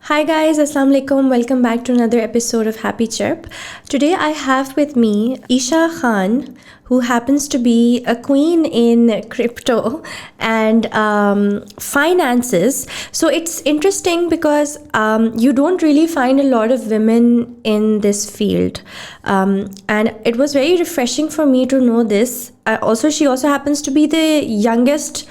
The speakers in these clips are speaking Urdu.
Hi guys, Assalamu alaikum. Welcome back to another episode of Happy Chirp. Today I have with me Isha Khan, who happens to be a queen in crypto and finances. So it's interesting because you don't really find a lot of women in this field. And it was very refreshing for me to know this. She also happens to be the youngest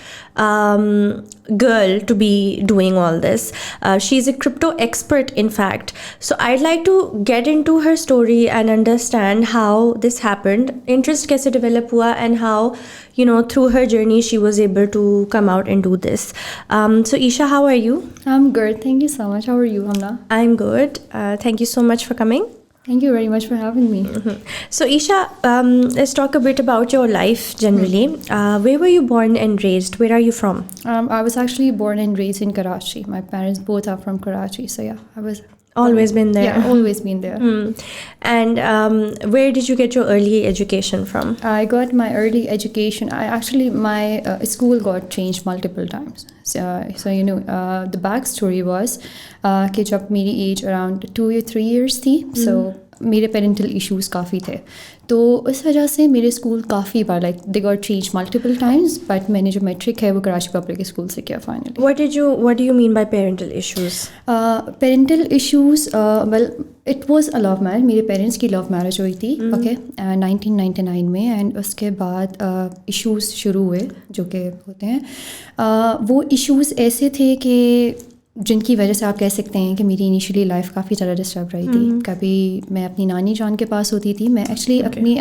girl to be doing all this. She's a crypto expert, in fact. So I'd like to get into her story and understand how this happened, interest kaise develop hua, and how, through her journey, she was able to come out and do this. So Isha, how are you? I'm good. Thank you so much. How are you, Hamna? I'm good. Thank you so much for coming. Thank you very much for having me. Mm-hmm. So Isha, let's talk a bit about your life generally. Where were you born and raised? Where are you from? I was actually born and raised in Karachi. My parents both are from Karachi. So yeah, I was... Always been there? Yeah, always been there. And where did you get your early education from? I got my early education. My school got changed multiple times. So the backstory was کہ جب میری ایج اراؤنڈ 2 یا 3 years تھی, سو میرے پیرنٹل ایشوز کافی تھے, تو اس وجہ سے میرے school coffee bar they got change multiple Times, but میں نے جو میٹرک ہے وہ کراچی پبلک اسکول سے کیا finally. What do you mean by parental issues? Parental issues, well it was a love marriage. میرے پیرنٹس کی لو میرج ہوئی تھی, اوکے, 1999 میں. اینڈ اس کے بعد ایشوز شروع ہوئے جو کہ ہوتے ہیں. وہ ایشوز ایسے تھے کہ جن کی وجہ سے آپ کہہ سکتے ہیں کہ میری انیشلی لائف کافی زیادہ ڈسٹرب رہی تھی. کبھی میں اپنی نانی جان کے پاس ہوتی تھی. میں ایکچولی اپنی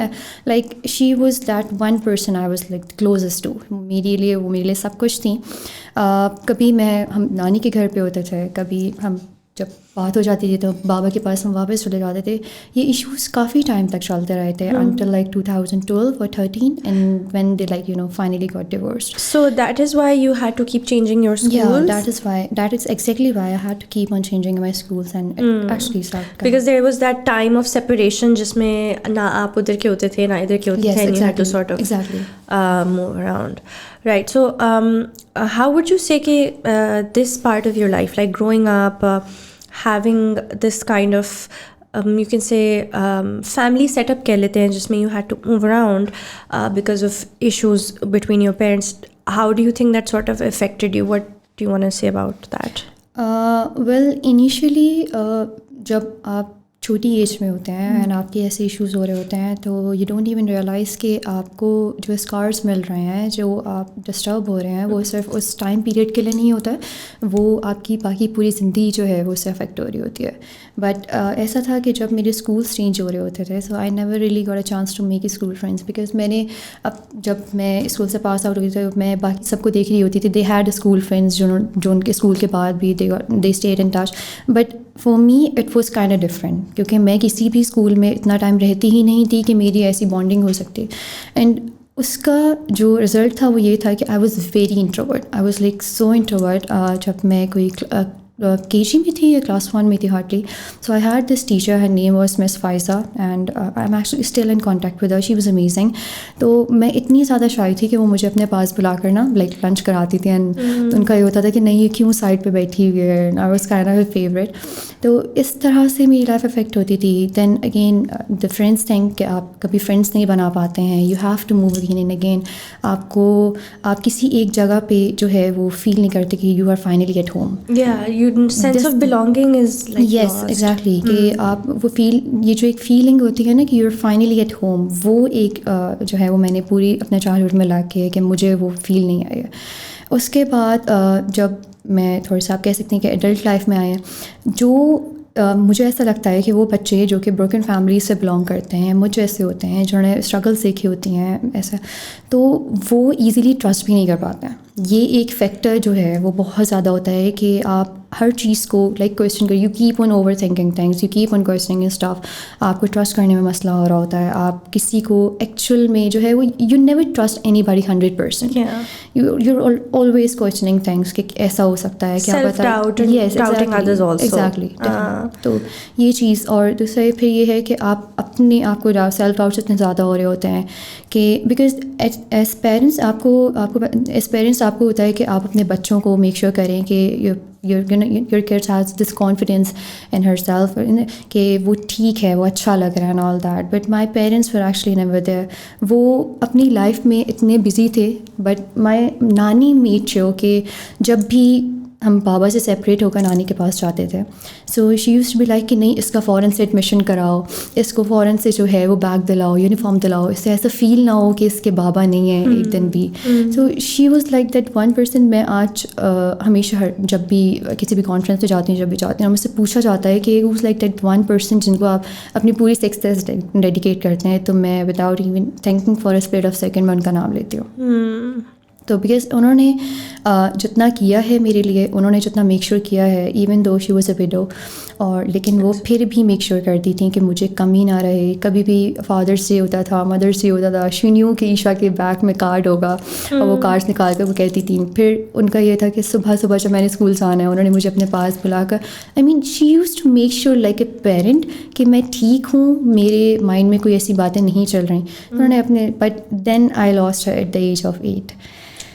she was that one person I was closest to. میرے لیے سب کچھ تھیں. کبھی ہم نانی کے گھر پہ ہوتے تھے, کبھی ہم جب بات ہو جاتی تھی تو بابا کے پاس ہم واپس چلے جاتے تھے. یہ ایشوز کافی ٹائم تک چلتے رہے تھے until 2012 or 13, and when they finally got divorced. So that is why you had to keep changing your schools? Yeah, that is exactly why I had to keep on changing my schools, and it actually started because there was that time of separation جس میں نہ آپ ادھر کے ہوتے تھے نہ ادھر کے ہوتے تھے, and you had to sort of move around. Right. So how would you say کہ this part of your life, like growing up, having this kind of you can say family setup کہہ لیتے ہیں جس میں you had to move around because of issues between your parents, how do you think that sort of affected you? What do you want to say about that? Well, initially جب آپ چھوٹی ایج میں ہوتے ہیں اینڈ آپ کے ایسے ایشوز ہو رہے ہوتے ہیں تو یو ڈونٹ ایون ریئلائز کہ آپ کو جو اسکارس مل رہے ہیں, جو آپ ڈسٹرب ہو رہے ہیں, وہ صرف اس ٹائم پیریڈ کے لیے نہیں ہوتا ہے, وہ آپ کی باقی پوری زندگی جو ہے وہ اس سے افیکٹ ہو رہی ہوتی ہے. بٹ ایسا تھا کہ جب میرے اسکولس چینج ہو رہے ہوتے تھے, so I never really got a chance to make school friends, because میں نے جب میں اسکول سے پاس آؤٹ ہوئی تو میں باقی سب کو دیکھ رہی ہوتی تھی. دے ہیڈ اسکول فرینڈس جو ان کے اسکول کے بعد بھی they stayed in touch, but for me it was kind of different, کیونکہ میں کسی بھی اسکول میں اتنا ٹائم رہتی ہی نہیں تھی کہ میری ایسی بانڈنگ ہو سکتی. اینڈ اس کا جو رزلٹ تھا وہ یہ تھا کہ I was very introvert. I was so introvert. جب میں کوئی کے جی میں تھی یا کلاس 1 میں تھی hardly, so I had this teacher, Hare name was miss Faiza, and I am actually still in contact with her. She was amazing. تو میں اتنی زیادہ شائع تھی کہ وہ مجھے اپنے پاس بلا کر نا لنچ کراتی تھی, اینڈ ان کا یہ ہوتا تھا کہ نہیں یہ کیوں سائڈ پہ بیٹھی ہوئی ہے. I was kind of a favourite. تو اس طرح سے میری لائف افیکٹ ہوتی تھی. Then again the friends think کہ آپ کبھی فرینڈس نہیں بنا پاتے ہیں, you have to move again and again. آپ کسی ایک جگہ پہ جو ہے وہ فیل نہیں کرتے کہ you are finally at home. Sense of belonging is like yes lost. Exactly. کہ آپ وہ یہ جو ایک فیلنگ ہوتی ہے نا کہ you are finally at home, وہ ایک جو ہے وہ میں نے پوری اپنے چائلڈہڈ میں لا کے کہ مجھے وہ فیل نہیں آئی ہے. اس کے بعد جب میں تھوڑا سا آپ کہہ سکتے ہیں کہ ایڈلٹ لائف میں آئے ہیں, جو مجھے ایسا لگتا ہے کہ وہ بچے جو کہ بروکن فیملی سے بلانگ کرتے ہیں, مجھ جیسے ہوتے ہیں, جنہوں نے اسٹرگلس دیکھی ہوتی ہیں ایسا, تو وہ ایزیلی ٹرسٹ بھی نہیں کر پاتے ہیں. یہ ایک فیکٹر جو ہے وہ بہت زیادہ ہوتا ہے کہ آپ ہر چیز کو کویسچن کر, you keep on over thinking things, you keep on questioning stuff. آپ کو ٹرسٹ کرنے میں مسئلہ ہو رہا ہوتا ہے. آپ کسی کو ایکچوئل میں جو ہے وہ you never trust anybody 100%. You always questioning things کہ ایسا ہو سکتا ہے, کیا پتہ. ایگزیکٹلی. تو یہ چیز. اور دوسرا پھر یہ ہے کہ آپ اپنے آپ کو سیلف ڈاؤٹس اتنے زیادہ ہو رہے ہوتے ہیں کہ بیکاز ایز پیرنٹس آپ کو ہوتا ہے کہ آپ اپنے بچوں کو میک شیور کریں کہ your kids has this confidence in herself کہ وہ ٹھیک ہے, وہ اچھا لگ رہا ہے and all that. But my parents were actually never there. وہ اپنی لائف میں اتنے بزی تھے. But my نانی made sure کہ جب بھی ہم بابا سے سیپریٹ ہو کر نانی کے پاس جاتے تھے, سو she used to be like کہ نہیں, اس کا فوراً سے ایڈمیشن کراؤ, اس کو فوراً سے جو ہے وہ بیگ دلاؤ, یونیفارم دلاؤ, اس سے ایسا فیل نہ ہو کہ اس کے بابا نہیں ہیں ایک دن بھی. So she was like that one person. میں آج ہمیشہ جب بھی کسی بھی کانفرنس پہ جاتی ہوں, جب بھی جاتی ہوں, مجھ سے پوچھا جاتا ہے کہ was like that one person جن کو آپ اپنی پوری سکسیس ڈیڈیکیٹ کرتے ہیں, تو میں without even thinking for a split of second میں ان کا نام لیتی ہوں. تو بیکاز انہوں نے جتنا کیا ہے میرے لیے, انہوں نے جتنا میک شیور کیا ہے, even though she was a وڈو, اور لیکن وہ پھر بھی میک شیور کرتی تھیں کہ مجھے کمی نہ رہے. کبھی بھی فادرس ڈے ہوتا تھا, مدرس ڈے ہوتا تھا, شی نیو کہ عشا کے بیگ میں کارڈ ہوگا, اور وہ کارڈس نکال کر وہ کہتی تھیں. پھر ان کا یہ تھا کہ صبح صبح جب میں نے اسکول سے آنا ہے, انہوں نے مجھے اپنے پاس بلا کر, I mean she used to make sure like a parent کہ میں ٹھیک ہوں, میرے مائنڈ میں کوئی ایسی باتیں نہیں چل رہی. انہوں نے اپنے, but then I lost her at the age of 8.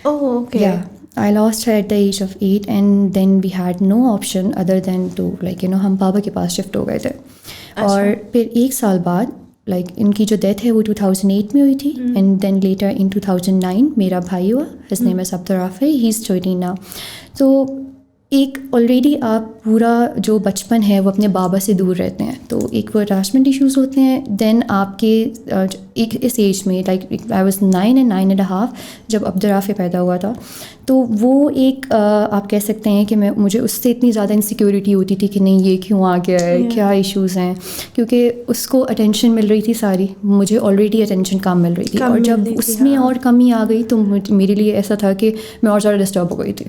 Oh, okay. Yeah, I lost her at the age of 8, and then we had no option other than to ہم پاپا کے پاس شفٹ ہو گئے تھے. اور پھر 1 سال بعد ان کی جو ڈیتھ ہے وہ 2008 میں ہوئی تھی, اینڈ دین لیٹر ان 2009 میرا بھائی ہوا, ہز نیم از عبدالرافع, ہی از 13 now. تو ایک آلریڈی آپ پورا جو بچپن ہے وہ اپنے بابا سے دور رہتے ہیں, تو ایک وہ اٹیچمنٹ ایشوز ہوتے ہیں. دین آپ کے ایک اس ایج میں لائک آئی واز 9 and 9.5 جب عبدالرافع پیدا ہوا تھا, تو وہ ایک آپ کہہ سکتے ہیں کہ مجھے اس سے اتنی زیادہ انسیکیورٹی ہوتی تھی کہ نہیں یہ کیوں آ گیا ہے, کیا ایشوز ہیں, کیونکہ اس کو اٹینشن مل رہی تھی ساری, مجھے آلریڈی اٹینشن کم مل رہی تھی, اور جب اس میں اور کمی آ گئی تو میرے لیے ایسا تھا کہ میں اور زیادہ ڈسٹرب ہو گئی تھی.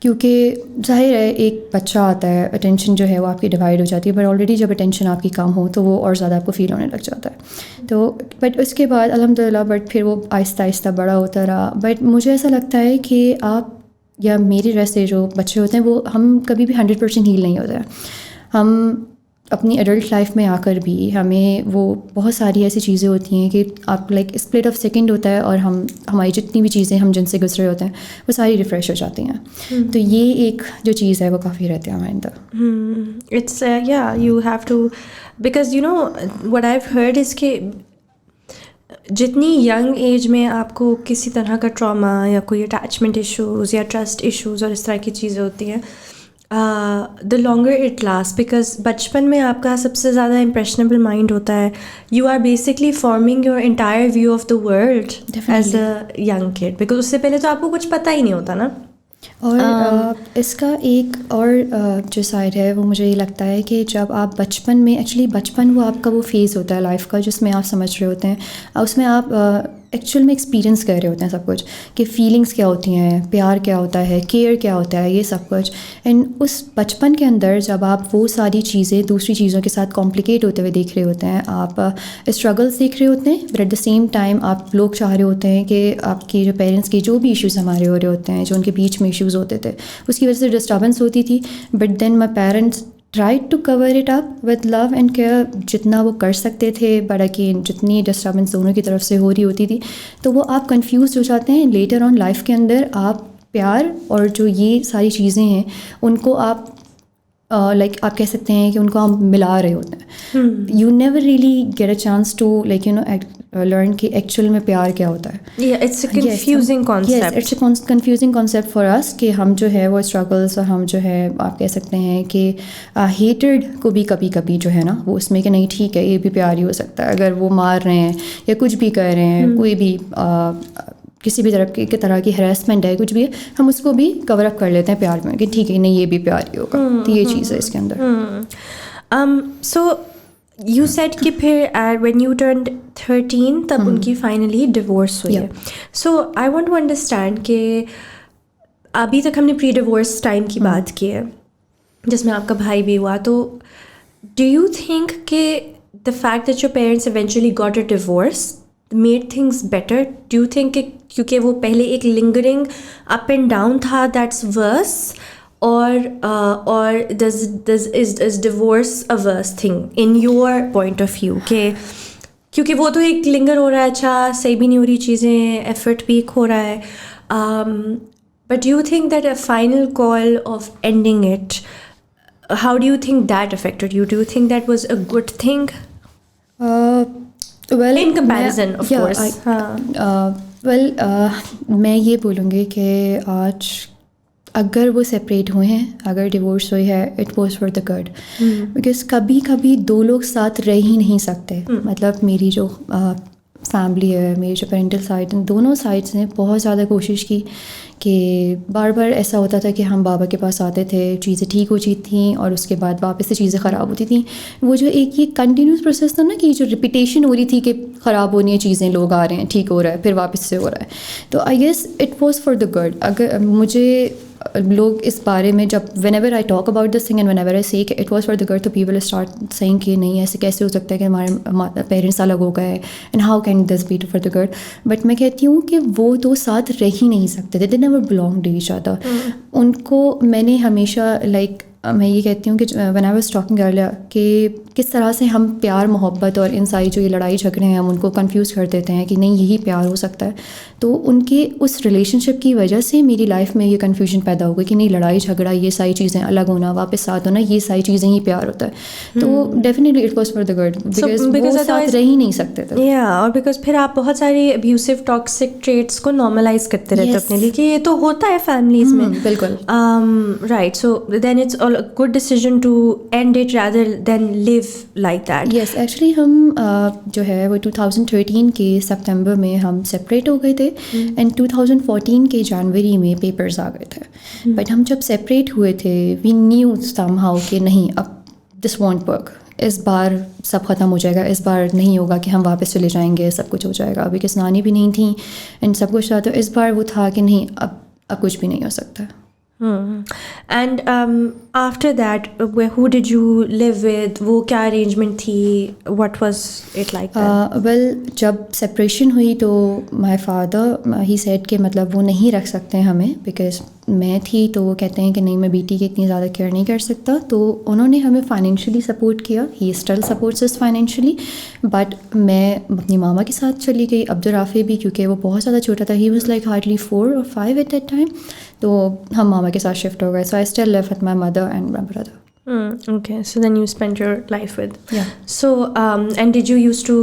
کیونکہ ظاہر ہے ایک بچہ آتا ہے, اٹینشن جو ہے وہ آپ کی ڈیوائڈ ہو جاتی ہے, بٹ آلریڈی جب اٹینشن آپ کی کم ہو تو وہ اور زیادہ آپ کو فیل ہونے لگ جاتا ہے. تو بٹ اس کے بعد الحمد للہ بٹ پھر وہ آہستہ آہستہ بڑا ہوتا رہا. بٹ مجھے ایسا لگتا ہے کہ آپ یا میری جیسے جو بچے ہوتے ہیں وہ ہم کبھی بھی 100% ہیل نہیں ہوتے ہیں. ہم اپنی ایڈلٹ لائف میں آ کر بھی ہمیں وہ بہت ساری ایسی چیزیں ہوتی ہیں کہ آپ لائک اسپلٹ آف سیکنڈ ہوتا ہے, اور ہماری جتنی بھی چیزیں ہم جن سے گزرے ہوتے ہیں وہ ساری ریفریش ہو جاتی ہیں. تو یہ ایک جو چیز ہے وہ کافی رہتی ہے ہمارے اندر. It's yeah you have to, because you know what I have heard is کہ جتنی ینگ ایج میں آپ کو کسی طرح کا ٹراما یا کوئی اٹیچمنٹ ایشوز یا ٹرسٹ ایشوز اور اس طرح کی چیزیں ہوتی ہیں, the longer it last, because بچپن میں آپ کا سب سے زیادہ امپریشنیبل مائنڈ ہوتا ہے. You are basically forming your entire view of the world as a young kid, because اس سے پہلے تو آپ کو کچھ پتہ ہی نہیں ہوتا نا. اور اس کا ایک اور جو سائڈ ہے وہ مجھے یہ لگتا ہے کہ جب آپ بچپن میں, ایکچولی بچپن وہ آپ کا وہ فیز ہوتا ہے لائف کا جس میں آپ سمجھ رہے ہوتے ہیں, اس میں آپ ایکچوئل میں ایکسپیرینس کر رہے ہوتے ہیں سب کچھ, کہ فیلنگس کیا ہوتی ہیں, پیار کیا ہوتا ہے, کیئر کیا ہوتا ہے, یہ سب کچھ. اینڈ اس بچپن کے اندر جب آپ وہ ساری چیزیں دوسری چیزوں کے ساتھ کمپلیکیٹ ہوتے ہوئے دیکھ رہے ہوتے ہیں, آپ اسٹرگلس دیکھ رہے ہوتے ہیں, but at the same time آپ لوگ چاہ رہے ہوتے ہیں کہ آپ کی جو پیرنٹس کی جو بھی ایشوز ہمارے ہو رہے ہوتے ہیں, جو ان کے بیچ میں ایشوز ہوتے تھے, اس کی وجہ سے ڈسٹربنس ہوتی تھی. But then my parents try to cover it up with love and care جتنا وہ کر سکتے تھے, بٹ اگین جتنی ڈسٹربنس دونوں کی طرف سے ہو رہی ہوتی تھی تو وہ آپ کنفیوز ہو جاتے ہیں. لیٹر آن لائف کے اندر آپ پیار اور جو یہ ساری چیزیں ہیں ان کو آپ لائک آپ کہہ سکتے ہیں کہ ان کو آپ ملا رہے ہوتے ہیں. You never really get a chance to like learn کہ ایکچوئل میں پیار کیا ہوتا ہے. It's a confusing concept. It's a confusing concept for us کہ ہم جو ہے وہ اسٹرگلس, اور ہم جو ہے آپ کہہ سکتے ہیں کہ ہیٹڈ کو بھی کبھی کبھی جو ہے نا وہ اس میں کہ نہیں ٹھیک ہے یہ بھی پیار ہی ہو سکتا ہے, اگر وہ مار رہے ہیں یا کچھ بھی کر رہے ہیں, کوئی بھی کسی بھی طرح کی ہراسمنٹ ہے, کچھ بھی ہے, ہم اس کو بھی کور اپ کر لیتے ہیں پیار میں کہ ٹھیک ہے نہیں یہ بھی پیار ہی ہوگا. تو یہ چیز ہے اس کے اندر. سو یو سیڈ کہ پھر وین یو ٹرنڈ 13 تب ان کی فائنلی ڈیورس ہوئی ہے. سو آئی وانٹ ٹو انڈرسٹینڈ کہ ابھی تک ہم نے پری ڈیورس ٹائم کی بات کی ہے جس میں آپ کا بھائی بھی ہوا, تو ڈو یو تھنک کہ the fact that your parents eventually got a divorce made things better? Do you think کہ کیونکہ وہ پہلے ایک لنگرنگ اپ اینڈ ڈاؤن تھا دیٹس ورس, اور is divorce a worse thing in your point of view? کہ کیونکہ وہ تو ایک لنگر ہو رہا ہے, اچھا صحیح بھی نہیں ہو رہی چیزیں, ایفرٹ بھی ایک ہو رہا ہے, But do you think that a final call of ending it, how do you think that affected you? Do you think that was a good thing? Well, in comparison, of course. میں یہ بولوں گی کہ آج اگر وہ سپریٹ ہوئے ہیں, اگر ڈیورس ہوئی ہے, it was for the good. Because کبھی کبھی دو لوگ ساتھ رہ ہی نہیں سکتے. مطلب میری جو فیملی ہے, میری جو پیرنٹل سائڈ, دونوں سائڈس نے بہت زیادہ کوشش کی کہ بار بار ایسا ہوتا تھا کہ ہم بابا کے پاس آتے تھے, چیزیں ٹھیک ہوتی تھیں اور اس کے بعد واپس سے چیزیں خراب ہوتی تھیں. وہ جو ایک یہ کنٹینیوس پروسیس تھا نا, کہ جو ریپیٹیشن ہو رہی تھی کہ خراب ہونی ہے چیزیں, لوگ آ رہے ہیں, ٹھیک ہو رہا ہے, پھر واپس سے ہو رہا ہے. تو I guess it was for the good. اگر مجھے لوگ اس بارے میں جب whenever I talk about this thing and whenever I see کہ it was for the good, تو پیپل اسٹارٹ سیئنگ کہ نہیں ایسے کیسے ہو سکتا ہے کہ ہمارے پیرنٹس الگ ہو گئے and how can this be for the good. But میں کہتی ہوں کہ وہ دو ساتھ رہ ہی نہیں سکتے تھے. They never belong to each other. ان کو میں نے ہمیشہ میں یہ کہتی ہوں کہ when I was talking earlier کہ کس طرح سے ہم پیار محبت اور ان ساری جو یہ لڑائی جھگڑے ہیں ہم ان کو کنفیوز کر دیتے ہیں کہ نہیں یہی پیار ہو سکتا ہے. تو ان کے اس ریلیشن شپ کی وجہ سے میری لائف میں یہ کنفیوژن پیدا ہو گئی کہ نہیں لڑائی جھگڑا یہ ساری چیزیں, الگ ہونا واپس ساتھ ہونا, یہ ساری چیزیں ہی پیار ہوتا ہے. تو definitely it was for the good because وہ ساتھ رہ ہی نہیں سکتے تھے. اور بیکاز پھر آپ بہت ساری ابیوسو ٹاکسک ٹریٹس کو نارملائز کرتے رہتے اپنے لیے کہ یہ تو ہوتا ہے فیملیز میں. بالکل right. So then it's a good decision to end it rather than live like that. Yes, actually ہم جو ہے وہ 2013 کے سپتمبر میں ہم سپریٹ ہو گئے تھے اینڈ 2014 کے جنوری میں پیپرز آ گئے تھے. بٹ ہم جب سپریٹ ہوئے تھے وی نیو سم ہاؤ کہ نہیں اب دس وانٹ ورک, اس بار سب ختم ہو جائے گا, اس بار نہیں ہوگا کہ ہم واپس چلے جائیں گے, سب کچھ ہو جائے گا. بیکاز نانی بھی نہیں تھیں اینڈ سب کچھ تھا. تو اس بار وہ تھا کہ نہیں اب کچھ بھی نہیں ہو سکتا. And after that who did you live with? وہ کیا ارینجمنٹ تھی? what was it like? Well جب سپریشن ہوئی تو مائی فادر ہی سیڈ کہ مطلب وہ نہیں رکھ سکتے ہمیں, بیکاز میں تھی تو وہ کہتے ہیں کہ نہیں میں بیٹی کی اتنی زیادہ کیئر نہیں کر سکتا. تو انہوں نے ہمیں فائنینشلی سپورٹ کیا, he still supports us financially. But میں اپنی ماما کے ساتھ چلی گئی, عبدالرافع بھی, کیونکہ وہ بہت زیادہ چھوٹا تھا, he was like hardly 4 or 5 at that time. تو ہم ماما کے ساتھ شفٹ ہو گئے. So I still live with my mother and my brother. Okay, so then you spent your life with. Yeah. So, and did you used to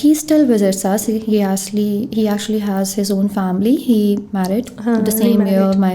He still visits us. He actually has his own family. He married the same year my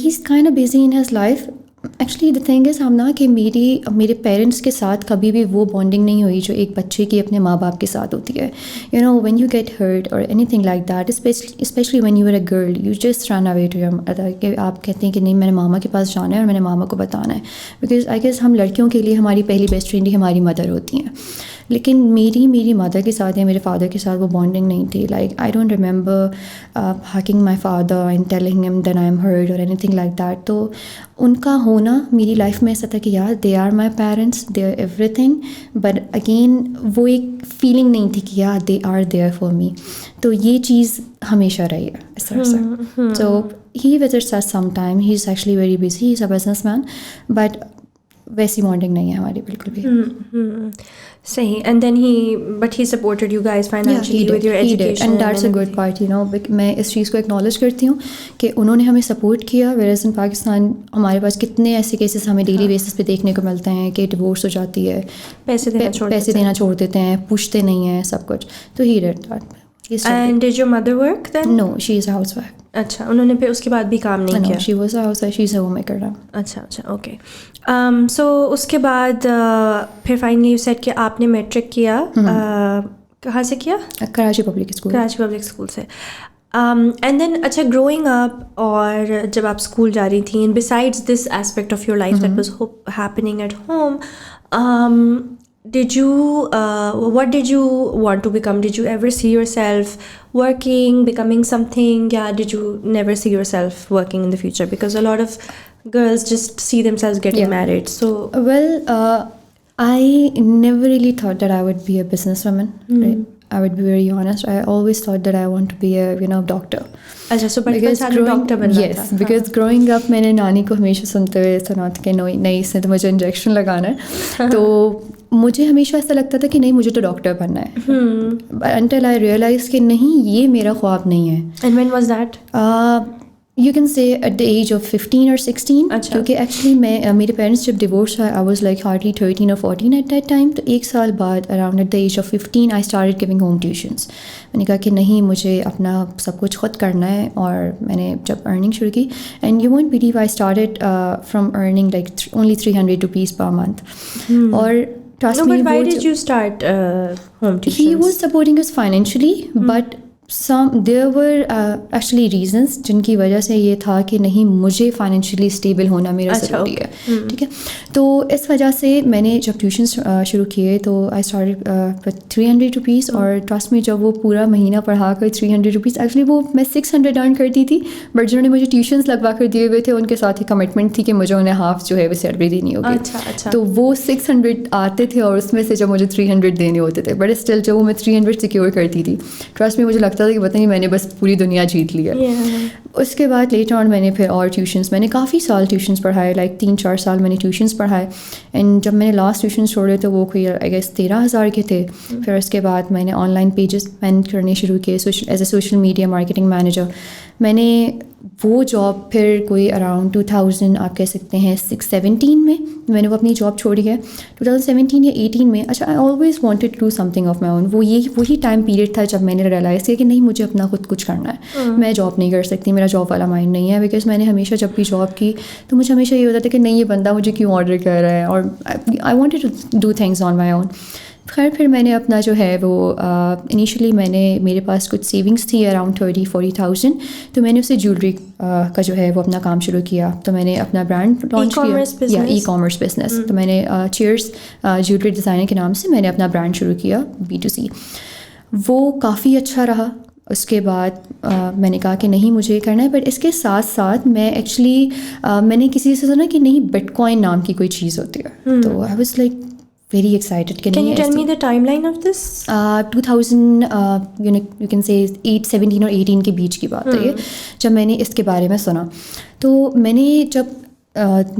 he's kind of busy in his life. Actually the thing is ہم نا کہ میرے پیرنٹس کے ساتھ کبھی بھی وہ بانڈنگ نہیں ہوئی جو ایک بچے کی اپنے ماں باپ کے ساتھ ہوتی ہے. You know when you get hurt اور anything like that, especially when you are a girl, you just run away to your mother, کہ آپ کہتے ہیں کہ نہیں میں نے ماما کے پاس جانا ہے اور میں نے ماما کو بتانا ہے. بیکاز آئی گیس ہم لڑکیوں کے لیے ہماری پہلی بیسٹ فرینڈ ہی ہماری مدر ہوتی ہیں. لیکن میری مدر کے ساتھ یا میرے فادر کے ساتھ وہ بانڈنگ نہیں تھی. Like I don't remember hugging my father and telling him then I am hurt اور اینی تھنگ لائک دیٹ. تو ان کا ہونا میری لائف میں ایسا تھا کہ یار they are my parents, they are everything, but again وہ ایک فیلنگ نہیں تھی کہ یار they are there for me. تو یہ چیز ہمیشہ رہی ہے اس طرح سے. So he visits us sometime, he is actually very busy, he is a businessman, but ویسی بانڈنگ نہیں ہے ہماری بالکل بھی. صحیح. And then but he supported you guys financially with your education, and that's a good part. You know میں اس چیز کو ایکنالج کرتی ہوں کہ انہوں نے ہمیں سپورٹ کیا. ویئرز ان پاکستان ہمارے پاس کتنے ایسے کیسز ہمیں ڈیلی بیسس پہ دیکھنے کو ملتے ہیں کہ ڈیورس ہو جاتی ہے, پیسے دینا چھوڑ دیتے ہیں, پوچھتے نہیں ہیں سب کچھ. تو he did that. And did your mother work then? No, she is a housewife. اچھا, انہوں نے پھر اس کے بعد بھی کام نہیں کیا? No, she was a housewife, she is a homemaker now. اچھا, اوکے. سو اس کے بعد پھر فائنلی یو سیڈ کہ آپ نے میٹرک کیا, کہاں سے کیا؟ Karachi public school. Karachi public school سے. اینڈ دین اچھا گروئنگ اپ, اور جب آپ اسکول جا رہی تھیں, besides this aspect of your life that was happening at home, what did you want to become? Did you ever see yourself working, becoming something? Yeah, did you never see yourself working in the future? Because a lot of girls just see themselves getting married. So well, I never really thought that I would be a businesswoman. Right? I would be very honest. I always thought that I want to be a doctor. اچھا, سو بچپن سے ڈاکٹر بننا تھا. Yes, because growing up میں نے نانی کو ہمیشہ سنتے ہوئے سنا تھا کہ نہیں اس نے تو مجھے انجیکشن لگانا ہے. تو مجھے ہمیشہ ایسا لگتا تھا کہ نہیں مجھے تو ڈاکٹر بننا ہے, انٹل آئی ریئلائز کہ نہیں یہ میرا خواب نہیں ہے. And when was that? You can say at the age of 15 اور 16, کیونکہ ایکچولی میں میرے پیرنٹس جب ڈیورس ہوئے آئی واز لائک ہارڈلی 13 اور 14 ایٹ دیٹ ٹائم. تو 1 سال بعد around at the age of 15 I started giving home tuitions. میں نے کہا کہ نہیں مجھے اپنا سب کچھ خود کرنا ہے, اور میں نے جب ارننگ شروع کی, and you won't believe I started from earning like only 300 rupees per month. اور No, but why did you start home tuitions? He was supporting us financially, but there were actually reasons جن کی وجہ سے یہ تھا کہ نہیں مجھے فائنینشلی اسٹیبل ہونا میرا ضروری ہے. ٹھیک ہے, تو اس وجہ سے میں نے جب ٹیوشنس شروع کیے تو آئی اسٹارٹڈ 300 روپیز, اور ٹرسٹ میں جب وہ پورا مہینہ پڑھا کر 300 روپیز, ایکچولی وہ میں 600 ارن کرتی تھی, بٹ جنہوں نے مجھے ٹیوشنس لگوا کر دیے ہوئے تھے ان کے ساتھ ہی کمٹمنٹ تھی کہ مجھے انہیں ہاف جو ہے وہ سیلری دینی ہوگی. تو وہ 600 آتے تھے, اور اس میں سے جب مجھے 300 دینے ہوتے تھے, بٹ اسٹل جب وہ میں 300 سیکیور کرتی تھی, ٹرسٹ میں مجھے لگتا تھا کہ پتہ نہیں میں نے بس پوری دنیا جیت لی ہے. اس کے بعد لیٹر آن میں نے پھر اور ٹیوشنس, میں نے کافی سال ٹیوشنس پڑھائے, لائک 3-4 سال میں نے ٹیوشنس پڑھائے. اینڈ جب میں نے لاسٹ ٹیوشن چھوڑے تو وہ کوئی آئی گیس 13,000 کے تھے. پھر اس کے بعد میں نے آن لائن پیجز مینیج کرنے شروع کیے as a social media marketing manager. میں نے وہ جاب پھر کوئی اراؤنڈ 2000 آپ کہہ سکتے ہیں 6-17 میں نے وہ اپنی جاب چھوڑی ہے, 2017 یا 18 میں. اچھا, I always wanted to do something of my own. وہی ٹائم پیریڈ تھا جب میں نے ریئلائز کیا کہ نہیں مجھے اپنا خود کچھ کرنا ہے, میں جاب نہیں کر سکتی, میرا جاب والا مائنڈ نہیں ہے. بیکاز میں نے ہمیشہ جب بھی جاب کی تو مجھے ہمیشہ یہ ہوتا تھا کہ نہیں یہ بندہ مجھے کیوں آرڈر کر رہا ہے, اور I wanted to do things on my own. خیر پھر میں نے اپنا جو ہے وہ انیشلی میرے پاس کچھ سیونگس تھی اراؤنڈ 30-40,000, تو میں نے اسے جیولری کا جو ہے وہ اپنا کام شروع کیا. تو میں نے اپنا برانڈ لانچ کیا, یا ای کامرس بزنس. تو میں نے چیئرس جیولری ڈیزائنر کے نام سے میں نے اپنا برانڈ شروع کیا B2C. وہ کافی اچھا رہا. اس کے بعد میں نے کہا کہ نہیں مجھے کرنا ہے, بٹ اس کے ساتھ ساتھ میں ایکچولی میں نے کسی سے سنا کہ نہیں بٹ کوائن نام کی کوئی چیز ہوتی ہے. تو I was like very excited. Can you tell me the timeline of this? 2000 you can say 17 اور 18 کے بیچ کی بات ہے یہ, جب میں نے اس کے بارے میں سنا. تو میں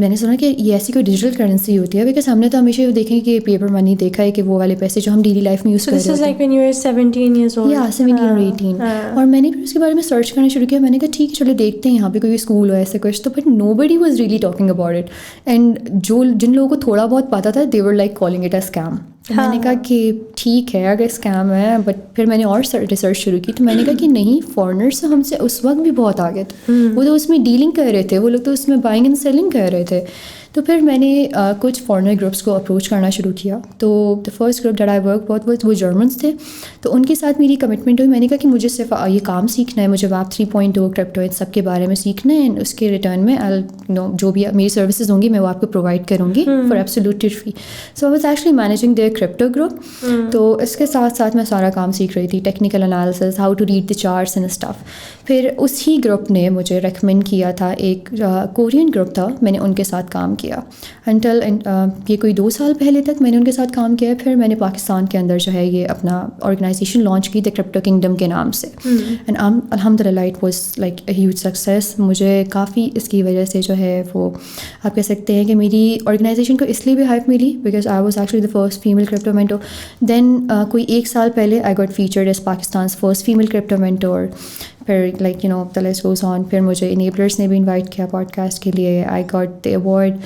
نے سنا کہ یہ ایسی کوئی ڈیجیٹل کرنسی ہوتی ہے, بیکاز ہم نے تو ہمیشہ یہ دیکھیں کہ پیپر منی دیکھا ہے کہ وہ والے پیسے جو ہم ڈیلی لائف میں یوز کرتے ہیں. 17 years old. 17 اور 18. اور میں نے پھر اس کے بارے میں سرچ کرنا شروع کیا. میں نے کہا ٹھیک ہے چلو دیکھتے ہیں یہاں پہ کوئی اسکول ہو ایسے کچھ. تو but nobody was really talking about it, and جن لوگوں کو تھوڑا بہت پتا تھا they were like calling it a scam. میں نے کہا کہ ٹھیک ہے اگر اسکیم ہے, بٹ پھر میں نے اور ریسرچ شروع کی. تو میں نے کہا کہ نہیں فارنرس ہم سے اس وقت بھی بہت آگے تھے, وہ تو اس میں ڈیلنگ کر رہے تھے, وہ لوگ تو اس میں بائنگ اینڈ سیلنگ کر رہے تھے. تو پھر میں نے کچھ فارنر گروپس کو اپروچ کرنا شروع کیا. تو the first group that I work بہت وہ جرمنس تھے. تو ان کے ساتھ میری کمٹمنٹ ہوئی. میں نے کہا کہ مجھے صرف یہ کام سیکھنا ہے, مجھے Web 3.0 کرپٹو ان سب کے بارے میں سیکھنا ہے, اینڈ اس کے ریٹرن میں جو بھی میری سروسز ہوں گی میں وہ آپ کو پرووائڈ کروں گی for absolutely free. So I was actually managing their crypto group. تو اس کے ساتھ ساتھ میں سارا کام سیکھ رہی تھی, technical analysis, how to read the charts and stuff. پھر اسی گروپ نے مجھے ریکمینڈ کیا تھا, ایک کورین گروپ تھا, میں نے ان کے ساتھ کام کیا. یہ کوئی 2 سال پہلے تک میں نے ان کے ساتھ کام کیا. پھر میں نے پاکستان کے اندر جو ہے یہ اپنا آرگنائزیشن لانچ کی دا کرپٹو کنگڈم کے نام سے, اینڈ الحمد للہ it was like a huge success. مجھے کافی اس کی وجہ سے جو ہے وہ آپ کہہ سکتے ہیں کہ میری آرگنائزیشن کو اس لیے بھی ہائپ ملی because I was actually the first female crypto mentor. Then کوئی 1 سال پہلے I got featured as Pakistan's first female crypto mentor. پھر like the list goes on. پھر مجھے انیبلرس نے بھی انوائٹ کیا پوڈ کاسٹ کے لیے. I got the award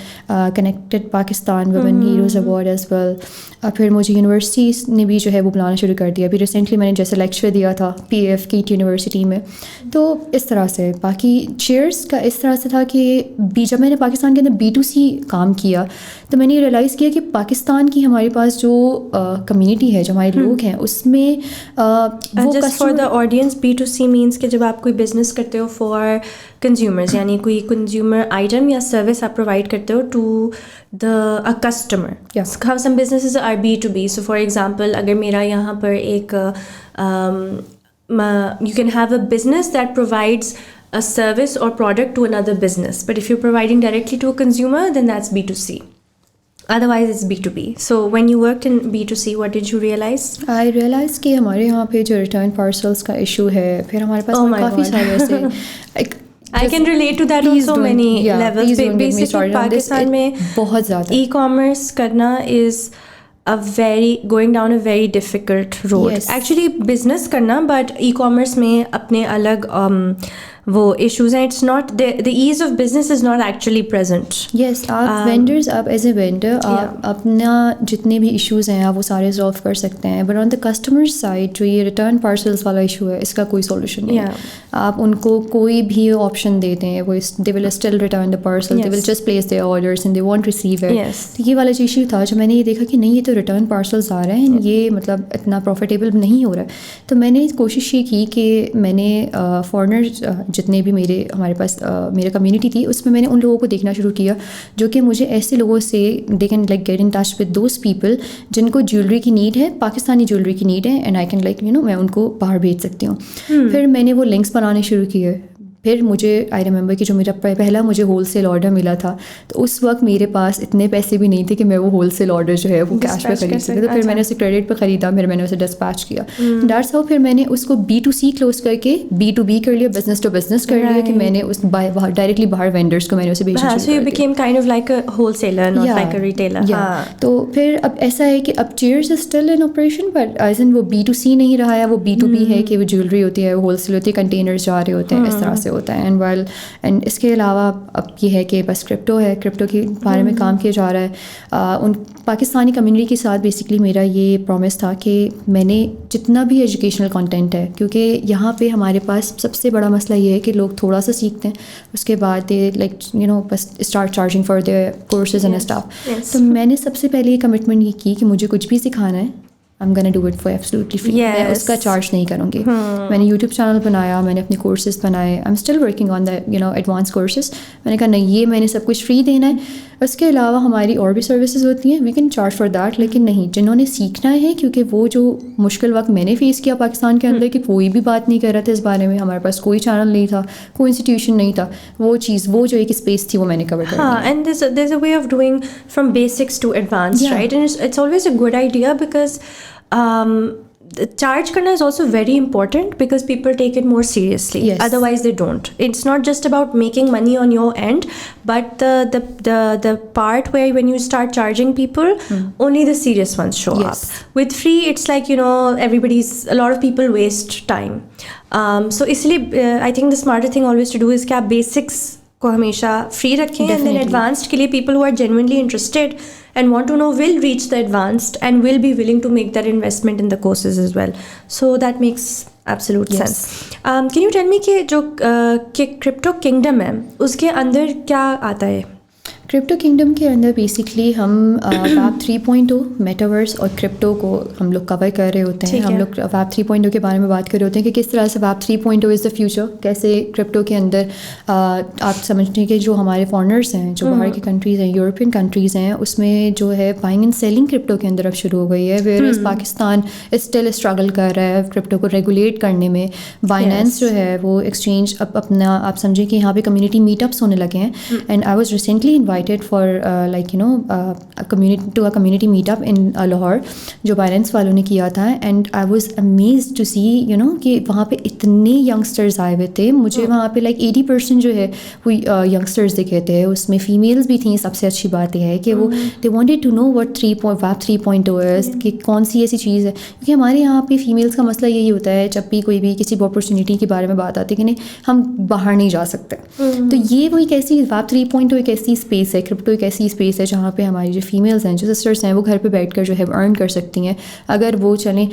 connected Pakistan women heroes award as well. پھر مجھے یونیورسٹیز نے بھی جو ہے وہ بلانا شروع کر دیا. ابھی ریسنٹلی میں نے جیسے لیکچر دیا تھا PF کیٹ یونیورسٹی میں. تو اس طرح سے باقی چیئرس کا اس طرح سے تھا کہ جب میں نے پاکستان کے اندر B2C کام کیا تو میں نے ریئلائز کیا کہ پاکستان کی ہمارے پاس جو کمیونٹی ہے, جو ہمارے لوگ ہیں, اس میں just for the audience B2C means کہ جب آپ کوئی بزنس کرتے ہو فار کنزیومرز, یعنی کوئی کنزیومر آئٹم یا سروس آپ پرووائڈ کرتے ہو to the customer. How some businesses are B2B. So for example اگر میرا یہاں پر ایک you can have a business that provides a service or product to another business, but if you're providing directly to a consumer then that's B2C. Otherwise it's B2B. So when you worked in B2C, what did you realize? I realized کہ ہمارے یہاں پہ جو ریٹرن پارسلس کا ایشو ہے, پھر ہمارے پاس کافی سارے ایسے I can relate to that on so many levels. Basically Pakistan میں بہت زیادہ ای کامرس کرنا is going down a very difficult road. Yes. Actually business کرنا, but e-commerce میں اپنے الگ وہ ایشوز ہیں. It's not the ease of business is not actually present. Yes آپ وینڈرز, آپ ایز اے وینڈر آپ اپنا جتنے بھی ایشوز ہیں آپ وہ سارے سالو کر سکتے ہیں, but on the customer side جو یہ ریٹرن پارسلس والا ایشو ہے اس کا کوئی سولوشن نہیں ہے. آپ ان کو کوئی بھی آپشن دیتے ہیں وہ they will still return the parcel, they will just place their orders and they want receive it. تو یہ والا جو ایشو تھا, جو میں نے یہ دیکھا کہ نہیں یہ تو ریٹرن پارسلس آ رہے ہیں, یہ مطلب اتنا پروفیٹیبل نہیں ہو رہا ہے. تو میں نے کوشش یہ کی کہ میں نے فارنر جتنے بھی ہمارے پاس میرا کمیونٹی تھی اس میں نے ان لوگوں کو دیکھنا شروع کیا جو کہ مجھے ایسے لوگوں سے they can like get in touch with those people جن کو جیولری کی نیڈ ہے, پاکستانی جیولری کی نیڈ ہے, اینڈ آئی کین لائک میں ان کو باہر بھیج سکتی ہوں. پھر میں نے وہ لنکس بنانے شروع کیے. پھر مجھے آئی ریممبر کہ جو میرا پہلا مجھے ہول سیل آرڈر ملا تھا تو اس وقت میرے پاس اتنے پیسے بھی نہیں تھے کہ میں وہ ہول سیل آرڈر جو ہے وہ کیش پہ خرید سکتی. تو پھر میں نے اسے کریڈٹ پہ خریدا, پھر میں نے اسے ڈسپیچ کیا. دیٹس ہاؤ پھر میں نے اس کو B2C کلوز کر کے B2B کر لیا, بزنس ٹو بزنس کر لیا, کہ میں نے اس ڈائریکٹلی باہر وینڈرس کو میں نے اسے بھیجنا شروع کیا. تو پھر اب ایسا ہے کہ اب cheers is still in operation, but as in وہ B2C نہیں رہا ہے, وہ B2B ہے کہ وہ جیولری ہوتی ہے, ہول سیل ہوتی ہے, کنٹینرز جا رہے ہوتے ہیں, اس طرح سے ہوتا ہے. اینڈ اس کے علاوہ اب یہ ہے کہ بس کرپٹو ہے, کرپٹو کے بارے میں کام کیا جا رہا ہے. ان پاکستانی کمیونٹی کے ساتھ بیسکلی میرا یہ پرومس تھا کہ میں نے جتنا بھی ایجوکیشنل کنٹینٹ ہے, کیونکہ یہاں پہ ہمارے پاس سب سے بڑا مسئلہ یہ ہے کہ لوگ تھوڑا سا سیکھتے ہیں, اس کے بعد دے لائک بس start charging for their courses and stuff. تو میں نے سب سے پہلے یہ کمٹمنٹ یہ کی کہ مجھے کچھ بھی سکھانا ہے, I'm gonna do it for absolutely free. میں اس کا چارج نہیں کروں گی. میں نے یوٹیوب چینل بنایا, میں نے اپنے کورسز بنائے, I'm still working on the advanced courses. میں نے کہا نہیں, یہ میں نے سب کچھ فری دینا ہے. اس کے علاوہ ہماری اور بھی سروسز ہوتی ہیں, we can charge for that. لیکن نہیں, جنہوں نے سیکھنا ہے, کیونکہ وہ جو مشکل وقت میں نے فیس کیا پاکستان کے اندر کہ کوئی بھی بات نہیں کر رہا تھا اس بارے میں, ہمارے پاس کوئی چینل نہیں تھا, کوئی انسٹیٹیوشن نہیں تھا, وہ جو ایک اسپیس تھی وہ میں نے کور کر دی. And there's a way of doing from basics to advanced, right? And it's always a good idea because charge karna is also very important because people take it more seriously. Yes. Otherwise they don't. It's not just about making money on your end, but the part where when you start charging people, only the serious ones show up. With free it's like a lot of people waste time. So isliye I think the smarter thing always to do is کہ آپ basics کو ہمیشہ فری رکھیں, اینڈ دین ایڈوانسڈ کے لیے people who are genuinely interested and want to know will reach the advanced and will be willing to make that investment in the courses as well. So that makes absolute sense. Can you tell me کہ جو کرپٹو کنگڈم ہے اس کے اندر کیا آتا ہے؟ کرپٹو کنگڈم کے اندر بیسکلی ہم ویب 3.0 میٹاورس اور کرپٹو کو ہم لوگ کور کر رہے ہوتے ہیں. ہم لوگ ویب 3.0 کے بارے میں بات کر رہے ہوتے ہیں کہ کس طرح سے ویب 3.0 از دا فیوچر, کیسے کرپٹو کے اندر آپ سمجھتے ہیں کہ جو ہمارے فارنرس ہیں جو باہر کی کنٹریز ہیں, یورپین کنٹریز ہیں, اس میں جو ہے بائنگ اینڈ سیلنگ کرپٹو کے اندر اب شروع ہو گئی ہے, ویئر پاکستان اسٹل اسٹرگل کر رہا ہے کرپٹو کو ریگولیٹ کرنے میں. بائنینس جو ہے وہ ایکسچینج اب اپنا آپ سمجھیں کہ یہاں پہ کمیونٹی میٹ اپس ہونے لگے ہیں, and I was recently for a community meet up in Lahore جو Binance والوں نے کیا تھا, and I was amazed to see کہ وہاں پہ اتنے youngsters آئے ہوئے تھے. مجھے وہاں پہ 80% جو ہے وہ youngsters دکھے تھے, اس میں فیمیلز بھی تھیں. سب سے اچھی بات یہ ہے کہ وہ they wanted to know what Web 3.0 is, کہ کون سی ایسی چیز ہے, کیونکہ ہمارے یہاں پہ فیمیلز کا مسئلہ یہی ہوتا ہے جب بھی کوئی بھی کسی بھی اپرچونیٹی کے بارے میں بات آتی ہے کہ نہیں ہم باہر نہیں جا سکتے. تو یہ وہ ایک ایسی Web 3.0 ایک ایسی اسپیس ہے, کرپٹو ایک ایسی اسپیس ہے جہاں پہ ہماری جو فیمیلز ہیں, جو سسٹرس ہیں, وہ گھر پہ بیٹھ کر جو ہے ارن کر سکتی ہیں. اگر وہ چلیں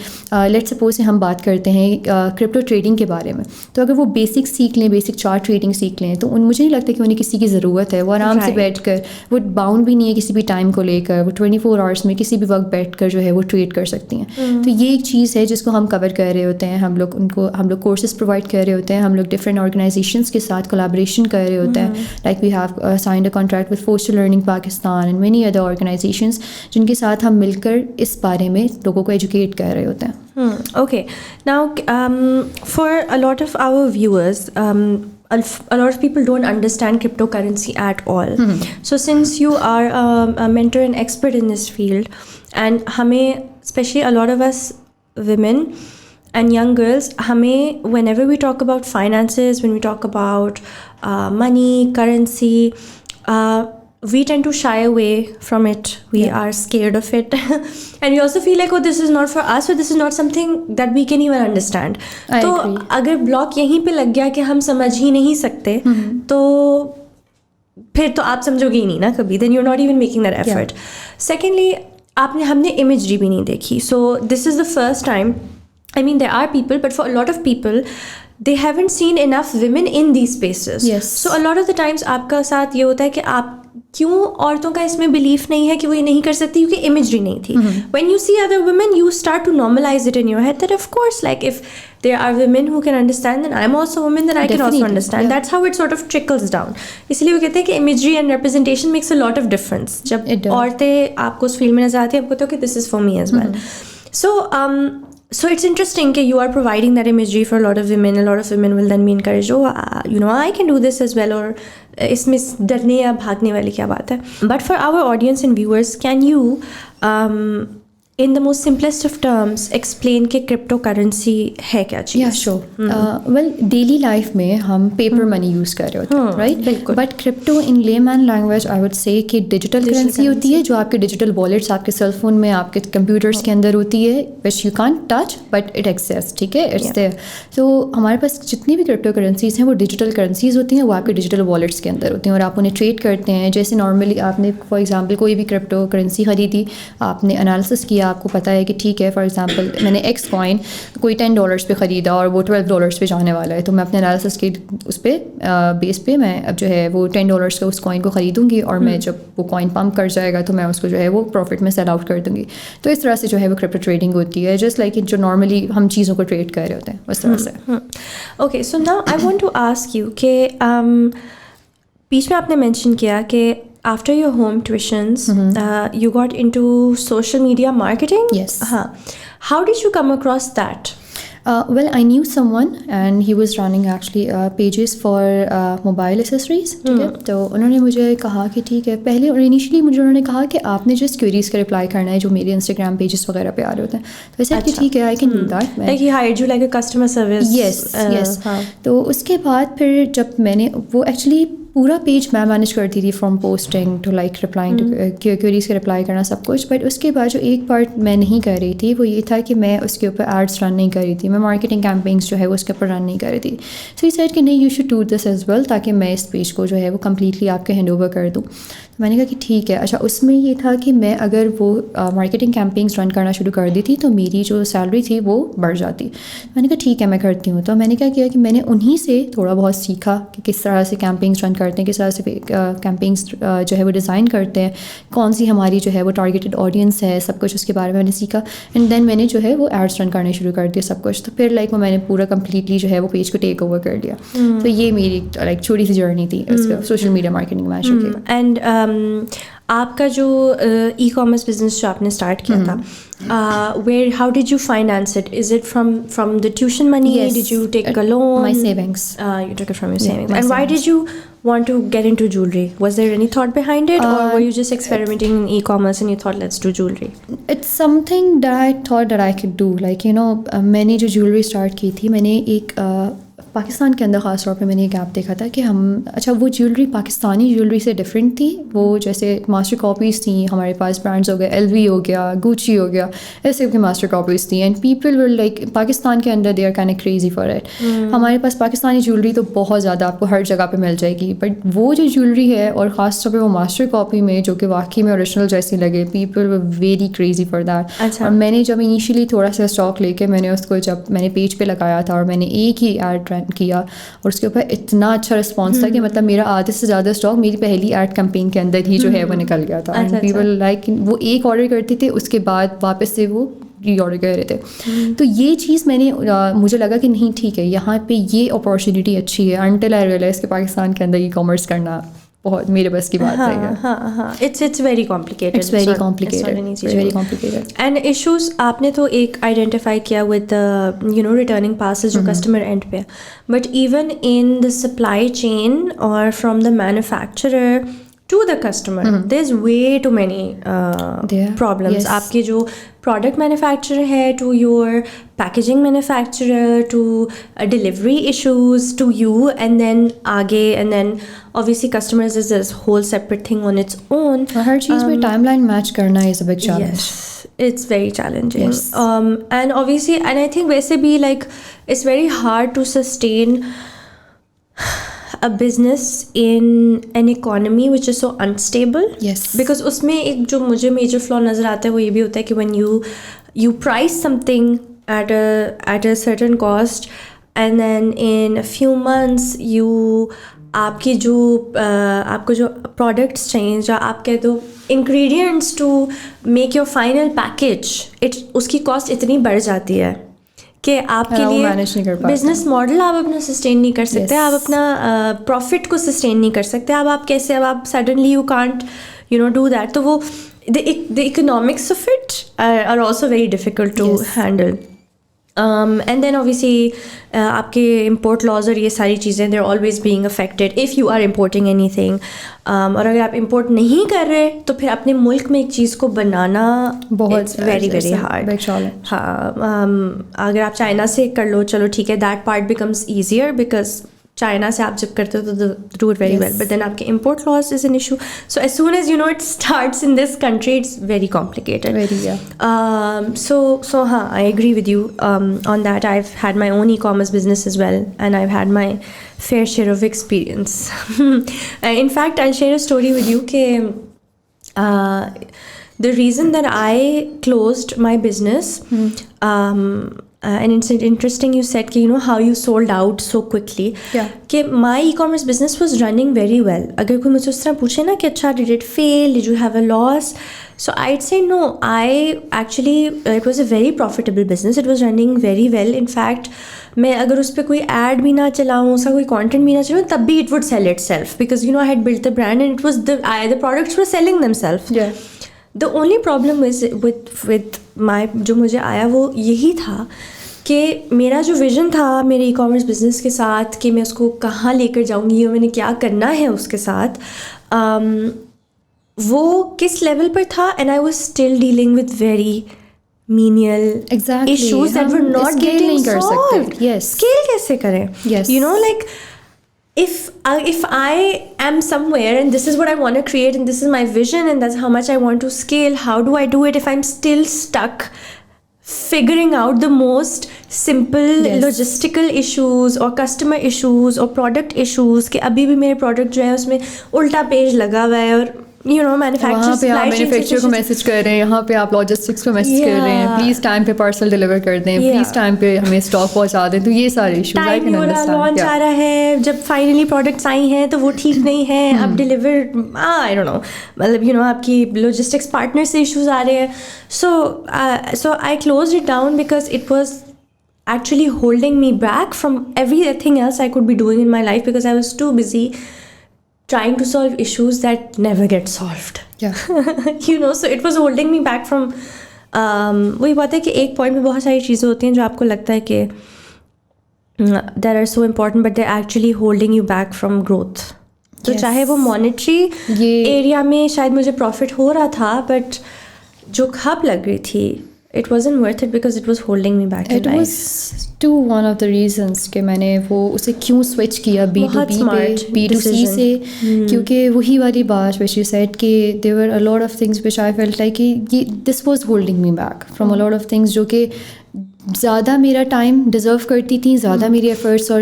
لیٹ سپوز ہم بات کرتے ہیں کرپٹو ٹریڈنگ کے بارے میں, تو اگر وہ بیسک سیکھ لیں, بیسک چارٹ ٹریڈنگ سیکھ لیں, تو مجھے نہیں لگتا کہ انہیں کسی کی ضرورت ہے. وہ آرام سے بیٹھ کر, وہ باؤنڈ بھی نہیں ہے کسی بھی ٹائم کو لے کر, وہ 24 آورس میں کسی بھی وقت بیٹھ کر جو ہے وہ ٹریڈ کر سکتی ہیں. تو یہ ایک چیز ہے جس کو ہم کور کر رہے ہوتے ہیں. ہم لوگ کورسز پرووائڈ کر رہے ہوتے ہیں, ہم لوگ ڈفرینٹ آرگنائزیشنس کے ساتھ کولیبریشن کر رہے ہوتے ہیں. Like we have signed a contract with Foster Learning Pakistan and many other organisations جن کے ساتھ ہم مل کر اس بارے میں لوگوں کو ایجوکیٹ کر رہے ہوتے ہیں. Okay, now for a lot of our viewers, a lot of people don't understand cryptocurrency at all. So since you are a mentor and expert in this field, and hame, especially a lot of us women and young girls, hame, whenever we talk about finances, when we talk about money, currency, we tend to shy away from it. We are scared of it. And we also feel like, oh, this is not for us, or this is not something that we can even understand. تو اگر بلاک یہیں پہ لگ گیا کہ ہم سمجھ ہی نہیں سکتے, تو پھر تو آپ سمجھو گے ہی نہیں نا کبھی. then you're not even making that effort. Secondly, ہم نے imagery بھی نہیں دیکھی. So this is the first time, I mean there are people, but for a lot of people they haven't seen enough women in these spaces. Yes. So a lot of the times آپ کا ساتھ یہ ہوتا ہے کہ آپ کیوں عورتوں کا اس میں بلیف نہیں ہے کہ وہ یہ نہیں کر سکتی, کیونکہ امیجری نہیں تھی. when you see other women you start to normalize it in your head that of course like if there are women who can understand, then I'm also a woman, then I can also understand. That's how it sort of trickles down. اس لیے وہ کہتے ہیں کہ imagery and representation makes a lot of difference. جب عورتیں آپ کو اس فیلڈ میں نظر آتی ہیں, آپ کو کہتے ہو کہ this is for me as well. So it's interesting کہ you are providing that imagery for a lot of women. A lot of women will then be encouraged, oh you know I can do this as well, or اس میں ڈرنے یا بھاگنے والی کیا بات ہے. But for our audience and viewers, can you in the most simplest of terms explain کہ crypto currency ہے کیا چیز؟ Yeah, sure. Well, daily life میں ہم paper money use کر رہے ہوتے ہیں, right? But crypto in layman language I would say کہ digital currency ہوتی ہے, جو آپ کے digital wallets آپ کے cell phone میں, آپ کے computers کے اندر ہوتی ہے, which you can't touch but it exists. ٹھیک ہے, it's there. So ہمارے پاس جتنی بھی crypto currencies ہیں وہ digital currencies ہوتی ہیں, وہ آپ کے digital wallets کے اندر ہوتی ہیں, اور آپ انہیں ٹریڈ کرتے ہیں. جیسے نارملی آپ نے فار ایگزامپل کوئی بھی crypto currency خریدی, آپ نے انالیسس کیا, آپ کو پتہ ہے کہ ٹھیک ہے فار ایگزامپل میں نے ایکس کوائن کوئی $10 پہ خریدا اور وہ $12 پہ جانے والا ہے, تو میں اپنے انالیسس کے اس پہ بیس پہ میں اب جو ہے وہ $10 کا اس کوائن کو خریدوں گی, اور میں جب وہ کوائن پمپ کر جائے گا تو میں اس کو جو ہے وہ پروفٹ میں سیل آؤٹ کر دوں گی. تو اس طرح سے جو ہے وہ کرپٹو ٹریڈنگ ہوتی ہے, جسٹ لائک جو نارملی ہم چیزوں کو ٹریڈ کر رہے ہوتے ہیں اس طرح سے. Okay, so now I want to ask you کہ بیچ میں آپ نے مینشن کیا کہ after your home tuitions, you got into social media marketing? Yes. How did you come across that? Well, I knew someone and he was running actually pages for mobile accessories. ٹھیک ہے, تو انہوں نے مجھے کہا کہ ٹھیک ہے, پہلے اور انیشلی مجھے انہوں نے کہا کہ آپ نے جسٹ queries کا رپلائی کرنا ہے جو میرے انسٹاگرام پیجز وغیرہ پہ آ رہے ہوتے ہیں. تو ویسے کہ ٹھیک ہے, I can do that. Like he hired you like a customer service? Yes. تو اس کے بعد پھر جب میں نے وہ ایکچولی پورا پیج میں مینیج کرتی تھی, from posting to like replying to queries کا رپلائی کرنا سب کچھ. بٹ اس کے بعد جو ایک پارٹ میں نہیں کر رہی تھی وہ یہ تھا کہ میں اس کے اوپر ایڈس رن نہیں کر رہی تھی, میں مارکیٹنگ کیمپینگس جو ہے وہ اس کے اوپر رن نہیں کر رہی تھی. سو یہ سیڈ کہ نہیں, you should do this as well, تاکہ میں اس پیج کو جو ہے وہ کمپلیٹلی آپ کے ہینڈ اوور کر دوں. میں نے کہا کہ ٹھیک ہے. اچھا, اس میں یہ تھا کہ میں اگر وہ مارکیٹنگ کیمپینگس رن کرنا شروع کر دی تھی تو میری جو سیلری تھی وہ بڑھ جاتی. میں نے کہا ٹھیک ہے میں کرتی ہوں. تو میں نے کیا کیا کہ میں نے انہیں سے تھوڑا بہت سیکھا کہ کس طرح سے کیمپینگس رن کرتے ہیں, کس طرح سے کیمپینگس جو ہے وہ ڈیزائن کرتے ہیں, کون سی ہماری جو ہے وہ ٹارگیٹڈ آڈینس ہے, سب کچھ اس کے بارے میں نے سیکھا. اینڈ دین میں نے جو ہے وہ ایڈس رن کرنے شروع کر دیا سب کچھ. تو پھر لائک میں نے پورا کمپلیٹلی جو ہے وہ پیج کو ٹیک اوور کر لیا. تو یہ میری لائک چھوٹی سی جرنی تھی سوشل میڈیا مارکیٹنگ میں. اینڈ آپ کا جو ای کامرس بزنس جو آپ نے اسٹارٹ کیا تھا, where how did you finance it? Is it from the tuition money? Yes. Did you take a loan? My savings. You took it from your savings. And why did you want to get into jewelry? Was there any thought behind it, or were you just experimenting in e-commerce and you thought let's do jewelry? It's something that I thought that I could do. Like you know, میں نے جو jewelry start کی تھی, میں نے ایک پاکستان کے اندر خاص طور پہ میں نے ایک گیپ دیکھا تھا کہ ہم اچھا وہ جیولری پاکستانی جیولری سے ڈفرینٹ تھی. وہ جیسے ماسٹر کاپیز تھیں ہمارے پاس, برانڈس ہو گئے, ایل وی ہو گیا, گوچی ہو گیا, ایسے کی ماسٹر کاپیز تھیں. And people will like Pakistan کے اندر they are kind of crazy for it. ہمارے پاس پاکستانی جیولری تو بہت زیادہ آپ کو ہر جگہ پہ مل جائے گی, بٹ وہ جو جیولری ہے اور خاص طور پہ وہ ماسٹر کاپی میں جو کہ واقعی میں اوریجنل جیسی لگے, people were very crazy for that. اور میں نے جب انیشلی تھوڑا سا اسٹاک لے کے میں نے اس کو جب میں نے پیج پہ لگایا تھا اور میں نے ایک ہی ایڈ رن کیا, اور اس کے اوپر اتنا اچھا رسپانس تھا کہ مطلب میرا آدھے سے زیادہ اسٹاک میری پہلی ایڈ کمپین کے اندر ہی جو ہے وہ نکل گیا تھا. اینڈ پیپل لائک وہ ایک آرڈر کرتے تھے, اس کے بعد واپس سے وہ ری آرڈر کر رہے تھے. تو یہ چیز میں نے مجھے لگا کہ نہیں ٹھیک ہے, یہاں پہ یہ اپارچونیٹی اچھی ہے. انٹل آئی ریئلائز کہ پاکستان کے اندر ای کامرس کرنا بہت میرے بس کی بات نہیں ہے. It's very complicated. It's very complicated. And issues آپ نے تو ایک آئیڈینٹیفائی کیا with you know returning passes جو کسٹمر اینڈ پہ, but even in the supply chain اور from the manufacturer to the customer. There's way too many problems. آپ کے جو product manufacturer ہے, to your packaging manufacturer, to delivery issues, to you, and then آگے, and then obviously customers is this whole separate thing on its own. ہر چیز میں timeline match کرنا is a big challenge. Yes, it's very challenging. Yes. And obviously, and I think ویسے بھی like it's very hard to sustain a business in an economy which is so unstable. Yes. Because اس میں ایک جو مجھے میجر فلو نظر آتا ہے وہ یہ بھی ہوتا ہے کہ when you price something at a certain cost and then in a few months آپ کو جو پروڈکٹس چاہیے, جو آپ کہہ دو ingredients to make your final package, اس کی کاسٹ اتنی بڑھ جاتی ہے کہ آپ کے لیے بزنس ماڈل آپ اپنا سسٹین نہیں کر سکتے, آپ اپنا پروفٹ کو سسٹین نہیں کر سکتے. اب آپ کیسے, اب آپ suddenly you can't do that. تو وہ the economics of it are also very difficult to handle. And then obviously آپ کے import laws اور یہ ساری چیزیں they're always being affected if you are importing anything. اور اگر آپ import نہیں کر رہے تو پھر اپنے ملک میں ایک چیز کو بنانا بہت very very hard. ہاں, اگر آپ چائنا سے کر لو چلو ٹھیک ہے, that part becomes easier because China سے آپ جب کرتے ہو تو do it very well, but then آپ کے import laws is an issue. So as soon as it starts in this country, it's very complicated. So ہاں, I agree with you on that. I've had my own e-commerce business as well, and I've had my fair share of experience. In fact, I'll share a story with you کہ the reason that I closed my business, and it's interesting you said کہ how you sold out so quickly. کہ my e-commerce business was running very well. اگر کوئی مجھے اس طرح پوچھے نا کہ اچھا did it fail, did you have a loss, so I'd say no. It was a very profitable business. It was running very well. In fact, میں اگر اس پہ کوئی ایڈ بھی نہ چلاؤں, اس کا کوئی کانٹینٹ بھی نہ چلاؤں, تب بھی it would sell itself because I had built the brand and it was the products were selling themselves. The only problem is with my جو مجھے آیا وہ یہی تھا کہ میرا جو ویژن تھا میرے ای کامرس بزنس کے ساتھ کہ میں اس کو کہاں لے کر جاؤں گی اور میں نے کیا کرنا ہے اس کے ساتھ, وہ کس لیول پر تھا. And I was still dealing with very menial issues that were not getting solved. Scale کیسے کریں, like if I am somewhere and this is what I want to create and this is my vision and that's how much I want to scale, how do I do it if I'm still stuck figuring out the most simple logistical issues or customer issues or product issues کہ ابھی بھی میرے پروڈکٹ جو ہے اس میں الٹا پیج لگا ہوا ہے اور مینوفیکچرر کو میسج کر رہے ہیں, یہاں پہ آپ لاجسٹکس کو میسج کر رہے ہیں, پلیز ٹائم پہ پارسل ڈلیور کر دیں, پلیز ٹائم پہ ہمیں اسٹاک پہنچا دیں. تو یہ سارے ایشوز لانچ آ رہا ہے, جب فائنلی پروڈکٹس آئی ہیں تو وہ ٹھیک نہیں ہے, اب ڈلیور آئی ڈونٹ نو, مطلب آپ کی لاجسٹکس پارٹنر سے ایشوز آ رہے ہیں. So I closed it down because it was actually holding me back from everything else I could be doing in my life because I was too busy trying to solve issues that never get solved. So it was holding me back from وہی بات ہے کہ ایک پوائنٹ میں بہت ساری چیزیں ہوتی ہیں جو آپ کو لگتا ہے کہ that are so important but they're actually holding you back from growth. تو چاہے وہ مانیٹری ایریا میں شاید مجھے پروفٹ ہو رہا تھا بٹ جو کھپ لگ رہی تھی it wasn't worth it because it was holding me back in life. It was too one of the reasons کہ میں نے وہ اسے کیوں سوئچ کیا B2B پہ B2C سے, کیونکہ وہی والی بات which you said کہ there were a lot of things which I felt like کہ this was holding me back from a lot of things جو کہ زیادہ میرا ٹائم ڈیزرو کرتی تھیں, زیادہ میری ایفرٹس اور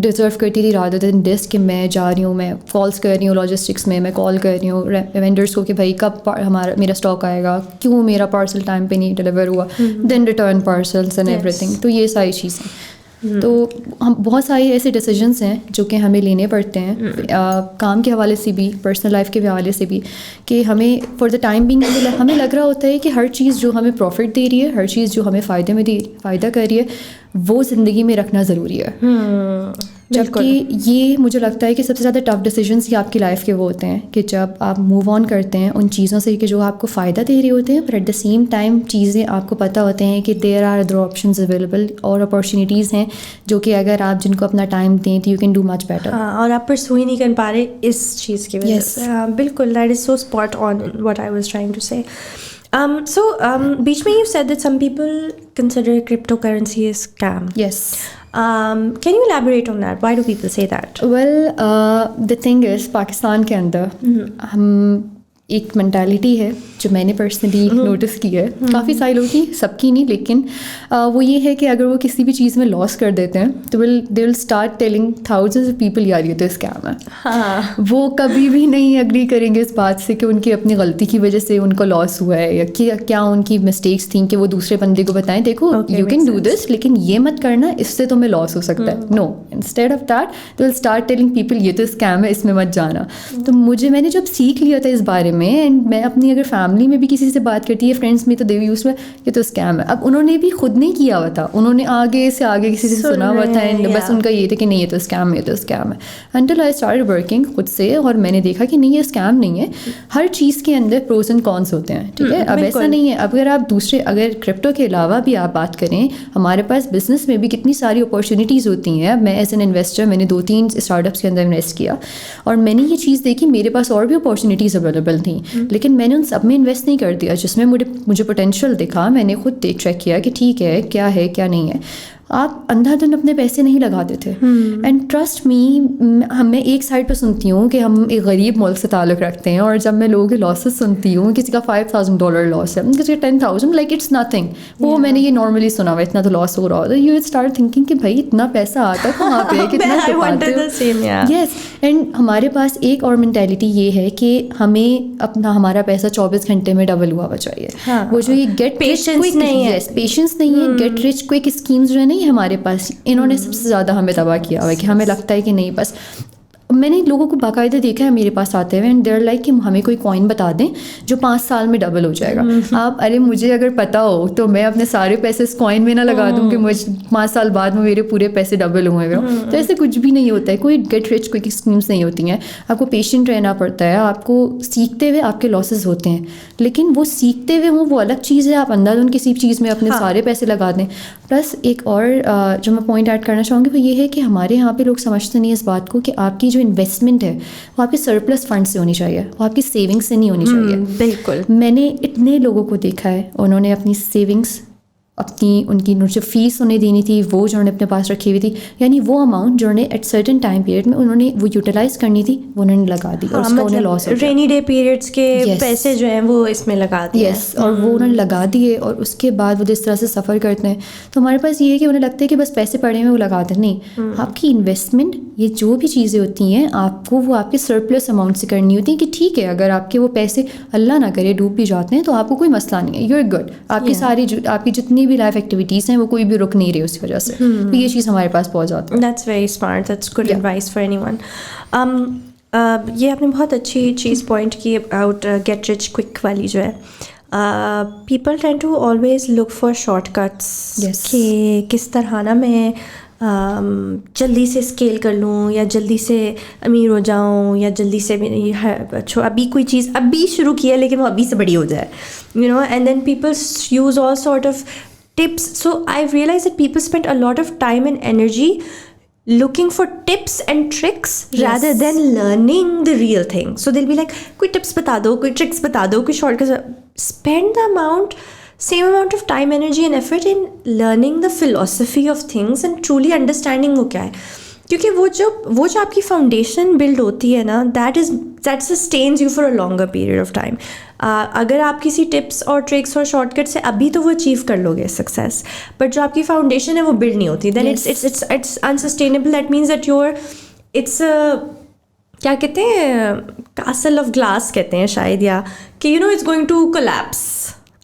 ڈیزرو کرتی تھی رادر دین دس کہ میں جا رہی ہوں, میں کالس کر رہی ہوں لاجسٹکس میں کال کر رہی ہوں وینڈرس کو کہ بھائی کب میرا اسٹاک آئے گا, کیوں میرا پارسل ٹائم پہ نہیں ڈلیور ہوا, then return parcels and everything. تو یہ ساری چیزیں, تو ہم بہت ساری ایسے ڈیسیجنس ہیں جو کہ ہمیں لینے پڑتے ہیں کام کے حوالے سے بھی, پرسنل لائف کے حوالے سے بھی, کہ ہمیں فار دا ٹائم بینگ ہمیں لگ رہا ہوتا ہے کہ ہر چیز جو ہمیں پروفٹ دے رہی ہے, ہر چیز جو ہمیں فائدہ کر رہی ہے, وہ زندگی میں رکھنا ضروری ہے. جبکہ یہ مجھے لگتا ہے کہ سب سے زیادہ ٹف ڈیسیجنس یہ آپ کی لائف کے وہ ہوتے ہیں کہ جب آپ موو آن کرتے ہیں ان چیزوں سے کہ جو آپ کو فائدہ دے رہے ہوتے ہیں، پر ایٹ دا سیم ٹائم چیزیں آپ کو پتہ ہوتے ہیں کہ there are other options available اور اپارچونیٹیز ہیں جو کہ اگر آپ جن کو اپنا ٹائم دیں تو you can do much better. اور آپ پرسو ہی نہیں کر پا رہے اس چیز کی وجہ سے. بالکل، that is so spot on what I was trying to say. So بیچ میں you said that some people consider cryptocurrency a scam. Yes. Can you elaborate on that? Why do people say that? Well, the thing is Pakistan کے اندر ہم ایک مینٹیلٹی ہے جو میں نے پرسنلی نوٹس کی ہے، کافی سارے لوگوں کی، سب کی نہیں، لیکن وہ یہ ہے کہ اگر وہ کسی بھی چیز میں لاس کر دیتے ہیں تو they will start telling thousands of people یار یہ تو اسکیم ہے. وہ کبھی بھی نہیں اگری کریں گے اس بات سے کہ ان کی اپنی غلطی کی وجہ سے ان کو لاس ہوا ہے یا کیا ان کی مسٹیکس تھیں کہ وہ دوسرے بندے کو بتائیں دیکھو یو کین ڈو دس لیکن یہ مت کرنا، اس سے تمہیں لاس ہو سکتا ہے. No, instead of that they will start telling people یہ تو اسکیم ہے، اس میں مت جانا. تو میں نے جب سیکھ لیا تھا اس بارے میں، اینڈ میں اپنی اگر فیملی میں بھی کسی سے بات کرتی ہے، فرینڈس میں، تو دے یوز میں یہ تو اسکیم ہے. اب انہوں نے بھی خود نہیں کیا ہوا تھا، انہوں نے آگے سے آگے کسی سے سنا ہوا تھا، اینڈ بس ان کا یہ تھا کہ نہیں یہ تو اسکیم ہے، یہ تو اسکیم ہے. انٹل آئی اسٹارٹڈ ورکنگ خود سے، اور میں نے دیکھا کہ نہیں یہ اسکیم نہیں ہے. ہر چیز کے اندر پروز اینڈ کونس ہوتے ہیں، ٹھیک ہے. اب ایسا نہیں ہے، اگر آپ اگر کرپٹو کے علاوہ بھی آپ بات کریں، ہمارے پاس بزنس میں بھی کتنی ساری اپارچونیٹیز ہوتی ہیں. میں ایز این انویسٹر میں نے 2-3 اسٹارٹ اپس کے اندر انویسٹ کیا، اور میں نے یہ چیز دیکھی میرے پاس اور بھی اپارچونیٹیز اویلیبل تھیں، لیکن میں نے ان سب میں انویسٹ نہیں کر دیا. جس میں مجھے پوٹینشیل دکھا میں نے خود چیک کیا کہ ٹھیک ہے کیا نہیں ہے. آپ اندھا دھند اپنے پیسے نہیں لگاتے تھے. اینڈ ٹرسٹ می، میں ایک سائڈ پہ سنتی ہوں کہ ہم ایک غریب ملک سے تعلق رکھتے ہیں، اور جب میں لوگوں کے لاسز سنتی ہوں، کسی کا $5,000 لاس ہے، کسی کا 10,000، لائک اٹس نتھنگ. وہ میں نے یہ نارملی سنا ہوا اتنا تو لاس ہو رہا ہوتا ہے. یو اسٹارٹ تھنکنگ کہ بھائی اتنا پیسہ آتا ہے کہاں پہ، کتنا. یس. اینڈ ہمارے پاس ایک اور مینٹیلٹی یہ ہے کہ ہمیں ہمارا پیسہ 24 گھنٹے میں ڈبل ہوا چاہیے. وہ جو یہ گیٹ پیشنس نہیں ہے، گیٹ رچ کوئک اسکیمز جو ہے نہیں ہمارے پاس، انہوں نے سب سے زیادہ ہمیں تباہ کیا ہوا ہے کہ ہمیں لگتا ہے کہ نہیں بس. میں نے لوگوں کو باقاعدہ دیکھا ہے میرے پاس آتے ہوئے، اینڈ دے آر لائک کہ ہمیں کوئی کوائن بتا دیں جو 5 سال میں ڈبل ہو جائے گا. آپ ارے مجھے اگر پتا ہو تو میں اپنے سارے پیسے اس کوائن میں نہ لگا دوں کہ مجھے 5 سال بعد میں میرے پورے پیسے ڈبل ہوئے ہوں. تو ایسے کچھ بھی نہیں ہوتا ہے، کوئی گیٹ رچ کوئی اسکیمس نہیں ہوتی ہیں. آپ کو پیشنٹ رہنا پڑتا ہے، آپ کو سیکھتے ہوئے آپ کے لاسز ہوتے ہیں، لیکن وہ سیکھتے ہوئے ہوں وہ الگ چیز ہے. آپ اندھا دھند کسی چیز میں اپنے سارے پیسے لگا دیں. پلس ایک اور جو میں پوائنٹ ایڈ کرنا چاہوں گی وہ یہ ہے کہ ہمارے یہاں پہ لوگ سمجھتے نہیں اس بات کو کہ آپ کی جو انویسٹمنٹ ہے وہ آپ کے سرپلس فنڈ سے ہونی چاہیے، وہ آپ کی سیونگس سے نہیں ہونی چاہیے. بالکل. میں نے اتنے لوگوں کو دیکھا ہے، انہوں نے اپنی سیونگس، ان کی جو فیس انہیں دینی تھی وہ جو انہوں نے اپنے پاس رکھی ہوئی تھی، یعنی وہ اماؤنٹ جو انہیں ایٹ سرٹن ٹائم پیریڈ میں انہوں نے وہ یوٹیلائز کرنی تھی وہ انہوں نے لگا دی، اور اس کا انہیں لاس ہو گیا. رینی ڈے پیریڈس کے پیسے جو ہیں وہ اس میں لگا دیے. یس، اور وہ انہوں نے لگا دیے، اور اس کے بعد وہ جس طرح سے سفر کرتے ہیں. تو ہمارے پاس یہ ہے کہ انہیں لگتا ہے کہ بس پیسے پڑے ہیں وہ لگا دیں. نہیں، آپ کی انویسٹمنٹ یہ جو بھی چیزیں ہوتی ہیں آپ کو وہ آپ کے سرپلس اماؤنٹ سے کرنی ہوتی ہیں. کہ ٹھیک ہے اگر آپ کے وہ پیسے اللہ نہ کرے ڈوب بھی جاتے ہیں تو آپ کو کوئی مسئلہ نہیں ہے، یو آر گڈ. آپ کی ساری آپ کی جتنی بھی لائف ایکٹیویٹیز ہیں وہ کوئی بھی رک نہیں رہی اس وجہ سے. تو یہ چیز ہمارے پاس پہنچ جاتی ہے. That's very smart, that's good advice for any one. یہ آپ نے بہت اچھی چیز پوائنٹ کی اباؤٹ گیٹ رچ کوئک والی جو ہے. People tend to always look for shortcuts کہ کس طرح نا میں جلدی سے اسکیل کر لوں، یا جلدی سے امیر ہو جاؤں، یا جلدی سے ابھی کوئی چیز ابھی شروع کی ہے لیکن وہ ابھی سے بڑی ہو جائے، you know. And then people use all sort of tips. So I've realized that people spend a lot of time and energy looking for tips and tricks rather than learning the real thing. So they'll be like, koi tips bata do, koi tricks bata do, koi shortcuts. Spend the same amount of time, energy and effort in learning the philosophy of things and truly understanding وہ کیا ہے. کیونکہ وہ جو آپ کی فاؤنڈیشن بلڈ ہوتی ہے نا، that sustains you for a longer period of time. اگر آپ کسی ٹپس اور ٹرکس اور شارٹ کٹ سے ابھی تو وہ اچیو کر لو گے سکسیس، بٹ جو آپ کی فاؤنڈیشن ہے وہ بلڈ نہیں ہوتی، then it's unsustainable. That means that it's کیا کہتے ہیں، کاسل آف گلاس کہتے ہیں شاید، یا کہ you know it's going to collapse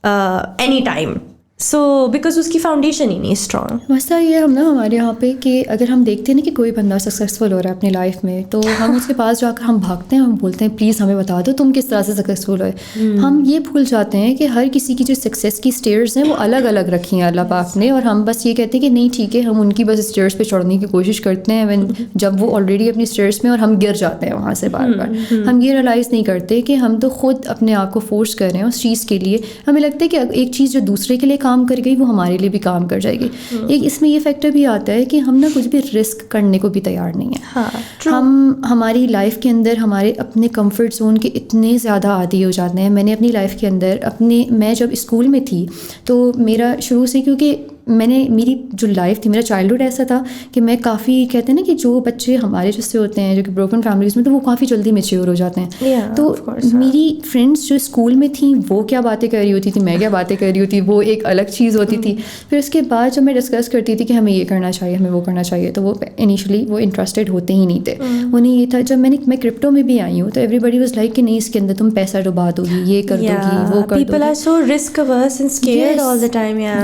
any time. So because اس کی فاؤنڈیشن ہی نہیں اسٹرانگ. مسئلہ یہ ہے نا ہمارے یہاں پہ کہ اگر ہم دیکھتے ہیں نا کہ کوئی بندہ سکسیزفل ہو رہا ہے اپنی لائف میں تو ہم اس کے پاس جا کر ہم بھاگتے ہیں, ہم بولتے ہیں پلیز ہمیں بتا دو تم کس طرح سے سکسیزفل ہوئے. ہم یہ بھول جاتے ہیں کہ ہر کسی کی جو سکسیز کی اسٹیئرز ہیں وہ الگ الگ رکھی ہیں اللہ پاک نے, اور ہم بس یہ کہتے ہیں کہ نہیں ٹھیک ہے ہم ان کی بس اسٹیئرز پہ چڑھنے کی کوشش کرتے ہیں جب وہ آلریڈی اپنی اسٹیئرز میں اور ہم گر جاتے ہیں وہاں سے بار بار. ہم یہ ریئلائز نہیں کرتے کہ ہم تو خود اپنے آپ کو فورس کر رہے ہیں اس چیز کے لیے. ہمیں لگتا ہے کہ ایک چیز جو دوسرے کے لیے کام کر گئی وہ ہمارے لیے بھی کام کر جائے گی. ایک اس میں یہ فیکٹر بھی آتا ہے کہ ہم نا کچھ بھی رسک کرنے کو بھی تیار نہیں ہیں. ہم ہماری لائف کے اندر ہمارے اپنے کمفرٹ زون کے اتنے زیادہ عادی ہو جاتے ہیں. میں نے اپنی لائف کے اندر میں جب اسکول میں تھی تو میرا شروع سے, کیونکہ میری جو لائف تھی, میرا چائلڈہڈ ایسا تھا کہ میں کافی کہتے ہیں نا کہ جو بچے ہمارے جیسے ہوتے ہیں جو کہ بروکن فیملیز میں, تو وہ کافی جلدی میچیور ہو جاتے ہیں. تو میری فرینڈس جو اسکول میں تھیں وہ کیا باتیں کر رہی ہوتی تھی, میں کیا باتیں کر رہی ہوتی, وہ ایک الگ چیز ہوتی تھی. پھر اس کے بعد جب میں ڈسکس کرتی تھی کہ ہمیں یہ کرنا چاہیے ہمیں وہ کرنا چاہیے, تو وہ انیشلی وہ انٹرسٹیڈ ہوتے ہی نہیں تھے. انہیں یہ تھا جب میں کرپٹو میں بھی آئی ہوں تو ایوری بڈی واز لائک کہ نہیں اس کے اندر تم پیسہ ڈبا دو گی, یہ کر دو گی, وہ کر دو گی.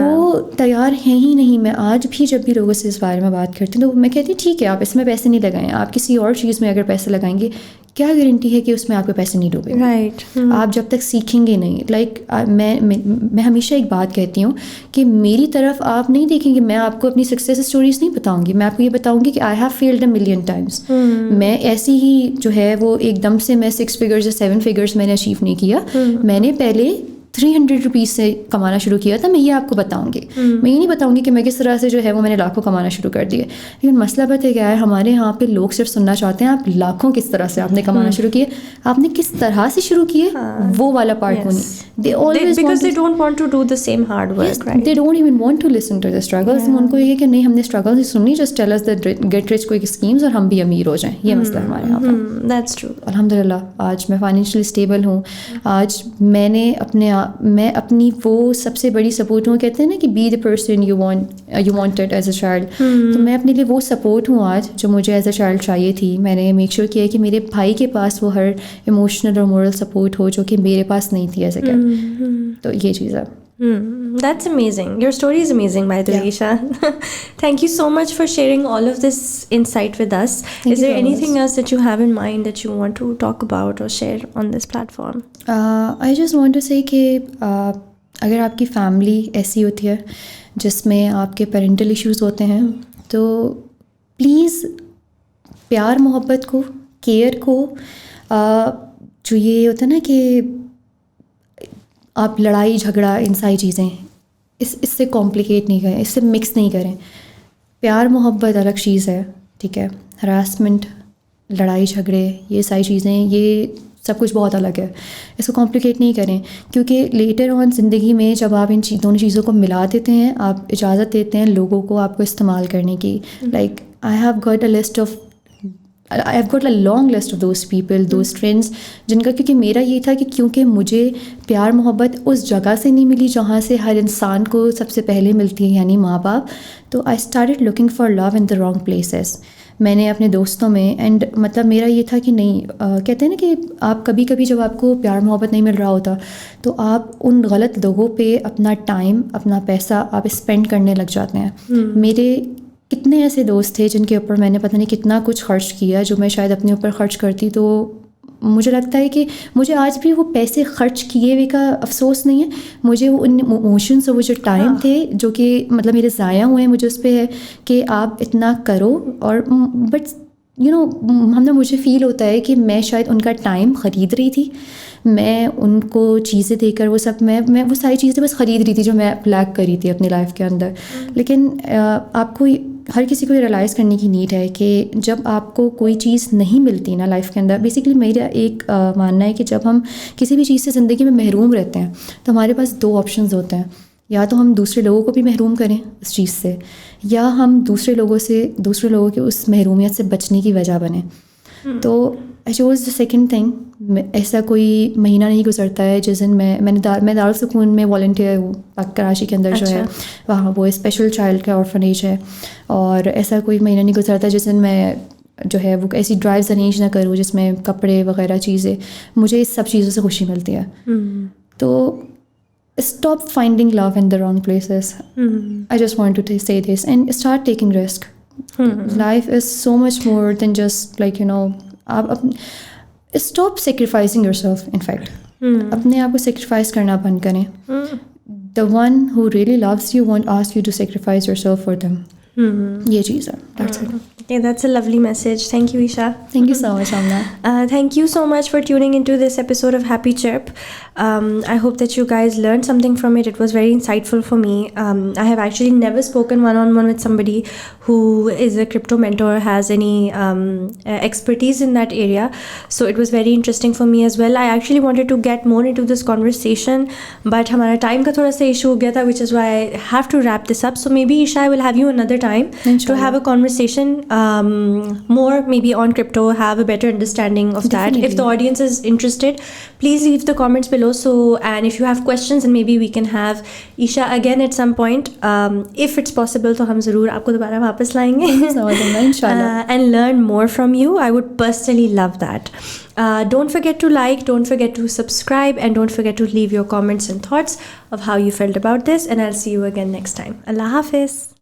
وہ تیار ہیں ہی نہیں. میں آج بھی جب بھی لوگوں سے اس بارے میں بات کرتی ہوں تو میں کہتی ہوں ٹھیک ہے آپ اس میں پیسے نہیں لگائیں, آپ کسی اور چیز میں اگر پیسے لگائیں گے کیا گارنٹی ہے کہ اس میں آپ کے پیسے نہیں ڈوبیں. رائٹ. آپ جب تک سیکھیں گے نہیں, لائک میں ہمیشہ ایک بات کہتی ہوں کہ میری طرف آپ نہیں دیکھیں گے, میں آپ کو اپنی سکسیس اسٹوریز نہیں بتاؤں گی, میں آپ کو یہ بتاؤں گی کہ I have failed a million Times. میں ایسی ہی جو ہے وہ ایک دم سے میں 6 فگرز یا 7 فگرز میں نے اچیو نہیں کیا. میں نے پہلے 300 روپیز سے کمانا شروع کیا تھا. میں یہ آپ کو بتاؤں گی, میں یہ نہیں بتاؤں گی کہ میں کس طرح سے جو ہے وہ میں نے لاکھوں کمانا شروع کر دیے. لیکن مسئلہ پتہ کیا ہے, ہمارے یہاں پہ لوگ صرف سننا چاہتے ہیں آپ لاکھوں کس طرح سے آپ نے کمانا شروع کیے, آپ نے کس طرح سے شروع کیے, وہ والا پارٹ کو نہیں. Because they don't want to do the same hard work, right? They don't even want to listen to the struggles. ان کو یہ کہ نہیں ہم نے struggles ہی سننی, just tell us the get rich quick schemes اور ہم بھی امیر ہو جائیں. یہ مسئلہ ہمارے یہاں پر. That's true. الحمدللہ آج میں فائنینشلی اسٹیبل ہوں. آج میں نے میں اپنی وہ سب سے بڑی سپورٹ ہوں, کہتے ہیں نا کہ be the person you wanted as a child. تو میں اپنے لیے وہ سپورٹ ہوں آج جو مجھے ایز اے چائلڈ چاہیے تھی. میں نے میک شیور کیا کہ میرے بھائی کے پاس وہ ہر ایموشنل اور مورل سپورٹ ہو جو کہ میرے پاس نہیں تھی ایز اے گرل. تو یہ چیز ہے. That's amazing. Your story is amazing, by the way, Isha. Thank you so much for sharing all of this insight with us. Is there anything else that you have in mind that you want to talk about or share on this platform? I just want to say کہ اگر آپ کی فیملی ایسی ہوتی ہے جس میں آپ کے پیرنٹل ایشوز ہوتے ہیں تو پلیز پیار محبت کو, کیئر کو, جو یہ ہوتا ہے نا کہ آپ لڑائی جھگڑا ان ساری چیزیں اس سے کمپلیکیٹ نہیں کریں, اس سے مکس نہیں کریں. پیار محبت الگ چیز ہے, ٹھیک ہے. ہراسمنٹ, لڑائی جھگڑے, یہ ساری چیزیں یہ سب کچھ بہت الگ ہے. اس کو کمپلیکیٹ نہیں کریں کیونکہ لیٹر آن زندگی میں جب آپ ان دونوں چیزوں کو ملا دیتے ہیں, آپ اجازت دیتے ہیں لوگوں کو آپ کو استعمال کرنے کی. Like I have got a long list of those people, those friends جن کا, کیونکہ میرا یہ تھا کہ کیونکہ مجھے پیار محبت اس جگہ سے نہیں ملی جہاں سے ہر انسان کو سب سے پہلے ملتی ہے, یعنی ماں باپ. تو I started looking for love in the wrong places. میں نے اپنے دوستوں میں, اینڈ مطلب میرا یہ تھا کہ نہیں, کہتے ہیں نا کہ آپ کبھی کبھی جب آپ کو پیار محبت نہیں مل رہا ہوتا تو آپ ان غلط لوگوں پہ اپنا ٹائم, اپنا پیسہ آپ اسپینڈ کرنے لگ جاتے ہیں. میرے کتنے ایسے دوست تھے جن کے اوپر میں نے پتہ نہیں کتنا کچھ خرچ کیا, جو میں شاید اپنے اوپر خرچ کرتی تو مجھے لگتا ہے کہ مجھے آج بھی وہ پیسے خرچ کیے ہوئے کا افسوس نہیں ہے. مجھے وہ ان ایموشنس اور وہ جو ٹائم تھے جو کہ مطلب میرے ضائع ہوئے ہیں, مجھے اس پہ ہے کہ آپ اتنا کرو. اور بٹ مجھے فیل ہوتا ہے کہ میں شاید ان کا ٹائم خرید رہی تھی. میں ان کو چیزیں دے کر وہ سب میں وہ ساری چیزیں بس خرید رہی تھی جو میں لیک کری تھی اپنی لائف کے اندر. لیکن آپ کو ہر کسی کو یہ ریئلائز کرنے کی نیڈ ہے کہ جب آپ کو کوئی چیز نہیں ملتی نا لائف کے اندر, بیسکلی میرا ایک ماننا ہے کہ جب ہم کسی بھی چیز سے زندگی میں محروم رہتے ہیں تو ہمارے پاس 2 آپشنز ہوتے ہیں. یا تو ہم دوسرے لوگوں کو بھی محروم کریں اس چیز سے, یا ہم دوسرے لوگوں کے اس محرومیت سے بچنے کی وجہ بنیں. تو آئی چوز دا سیکنڈ تھنگ. ایسا کوئی مہینہ نہیں گزرتا ہے جس دن میں دارالسکون میں والنٹیئر ہوں کراچی کے اندر جو ہے, وہاں وہ اسپیشل چائلڈ کا آرفنیج ہے. اور ایسا کوئی مہینہ نہیں گزرتا جس دن میں جو ہے وہ ایسی ڈرائیوز ارینج نہ کروں جس میں کپڑے وغیرہ چیزیں, مجھے اس سب چیزوں سے خوشی ملتی ہے. تو stop finding love in the wrong places. I just want to say this, and start taking risk. Life is so much more than just like, stop sacrificing yourself. In fact, اپنے آپ کو sacrifice کرنا بند کریں. The one who really loves you won't ask you to sacrifice yourself for them. یہ چیز ہے. That's it. Okay, that's a lovely message. Thank you, Isha. Thank you so much, Amna. Thank you so much for tuning into this episode of Happy Chirp. I hope that you guys learned something from it. It was very insightful for me. I have actually never spoken one-on-one with somebody who is a crypto mentor or has any expertise in that area. So it was very interesting for me as well. I actually wanted to get more into this conversation, but hamara time ka thoda sa issue ho gaya tha, which is why I have to wrap this up. So maybe, Isha, I will have you another time to have a conversation more maybe on crypto, have a better understanding of that. If the audience is interested, please leave the comments below. So, and if you have questions, and maybe we can have Isha again at some point. If it's possible, to hum zarur aapko dobara wapas layenge and learn more from you. I would personally love that. Don't forget to like, don't forget to subscribe, and don't forget to leave your comments and thoughts of how you felt about this, and I'll see you again next time. Allah Hafiz.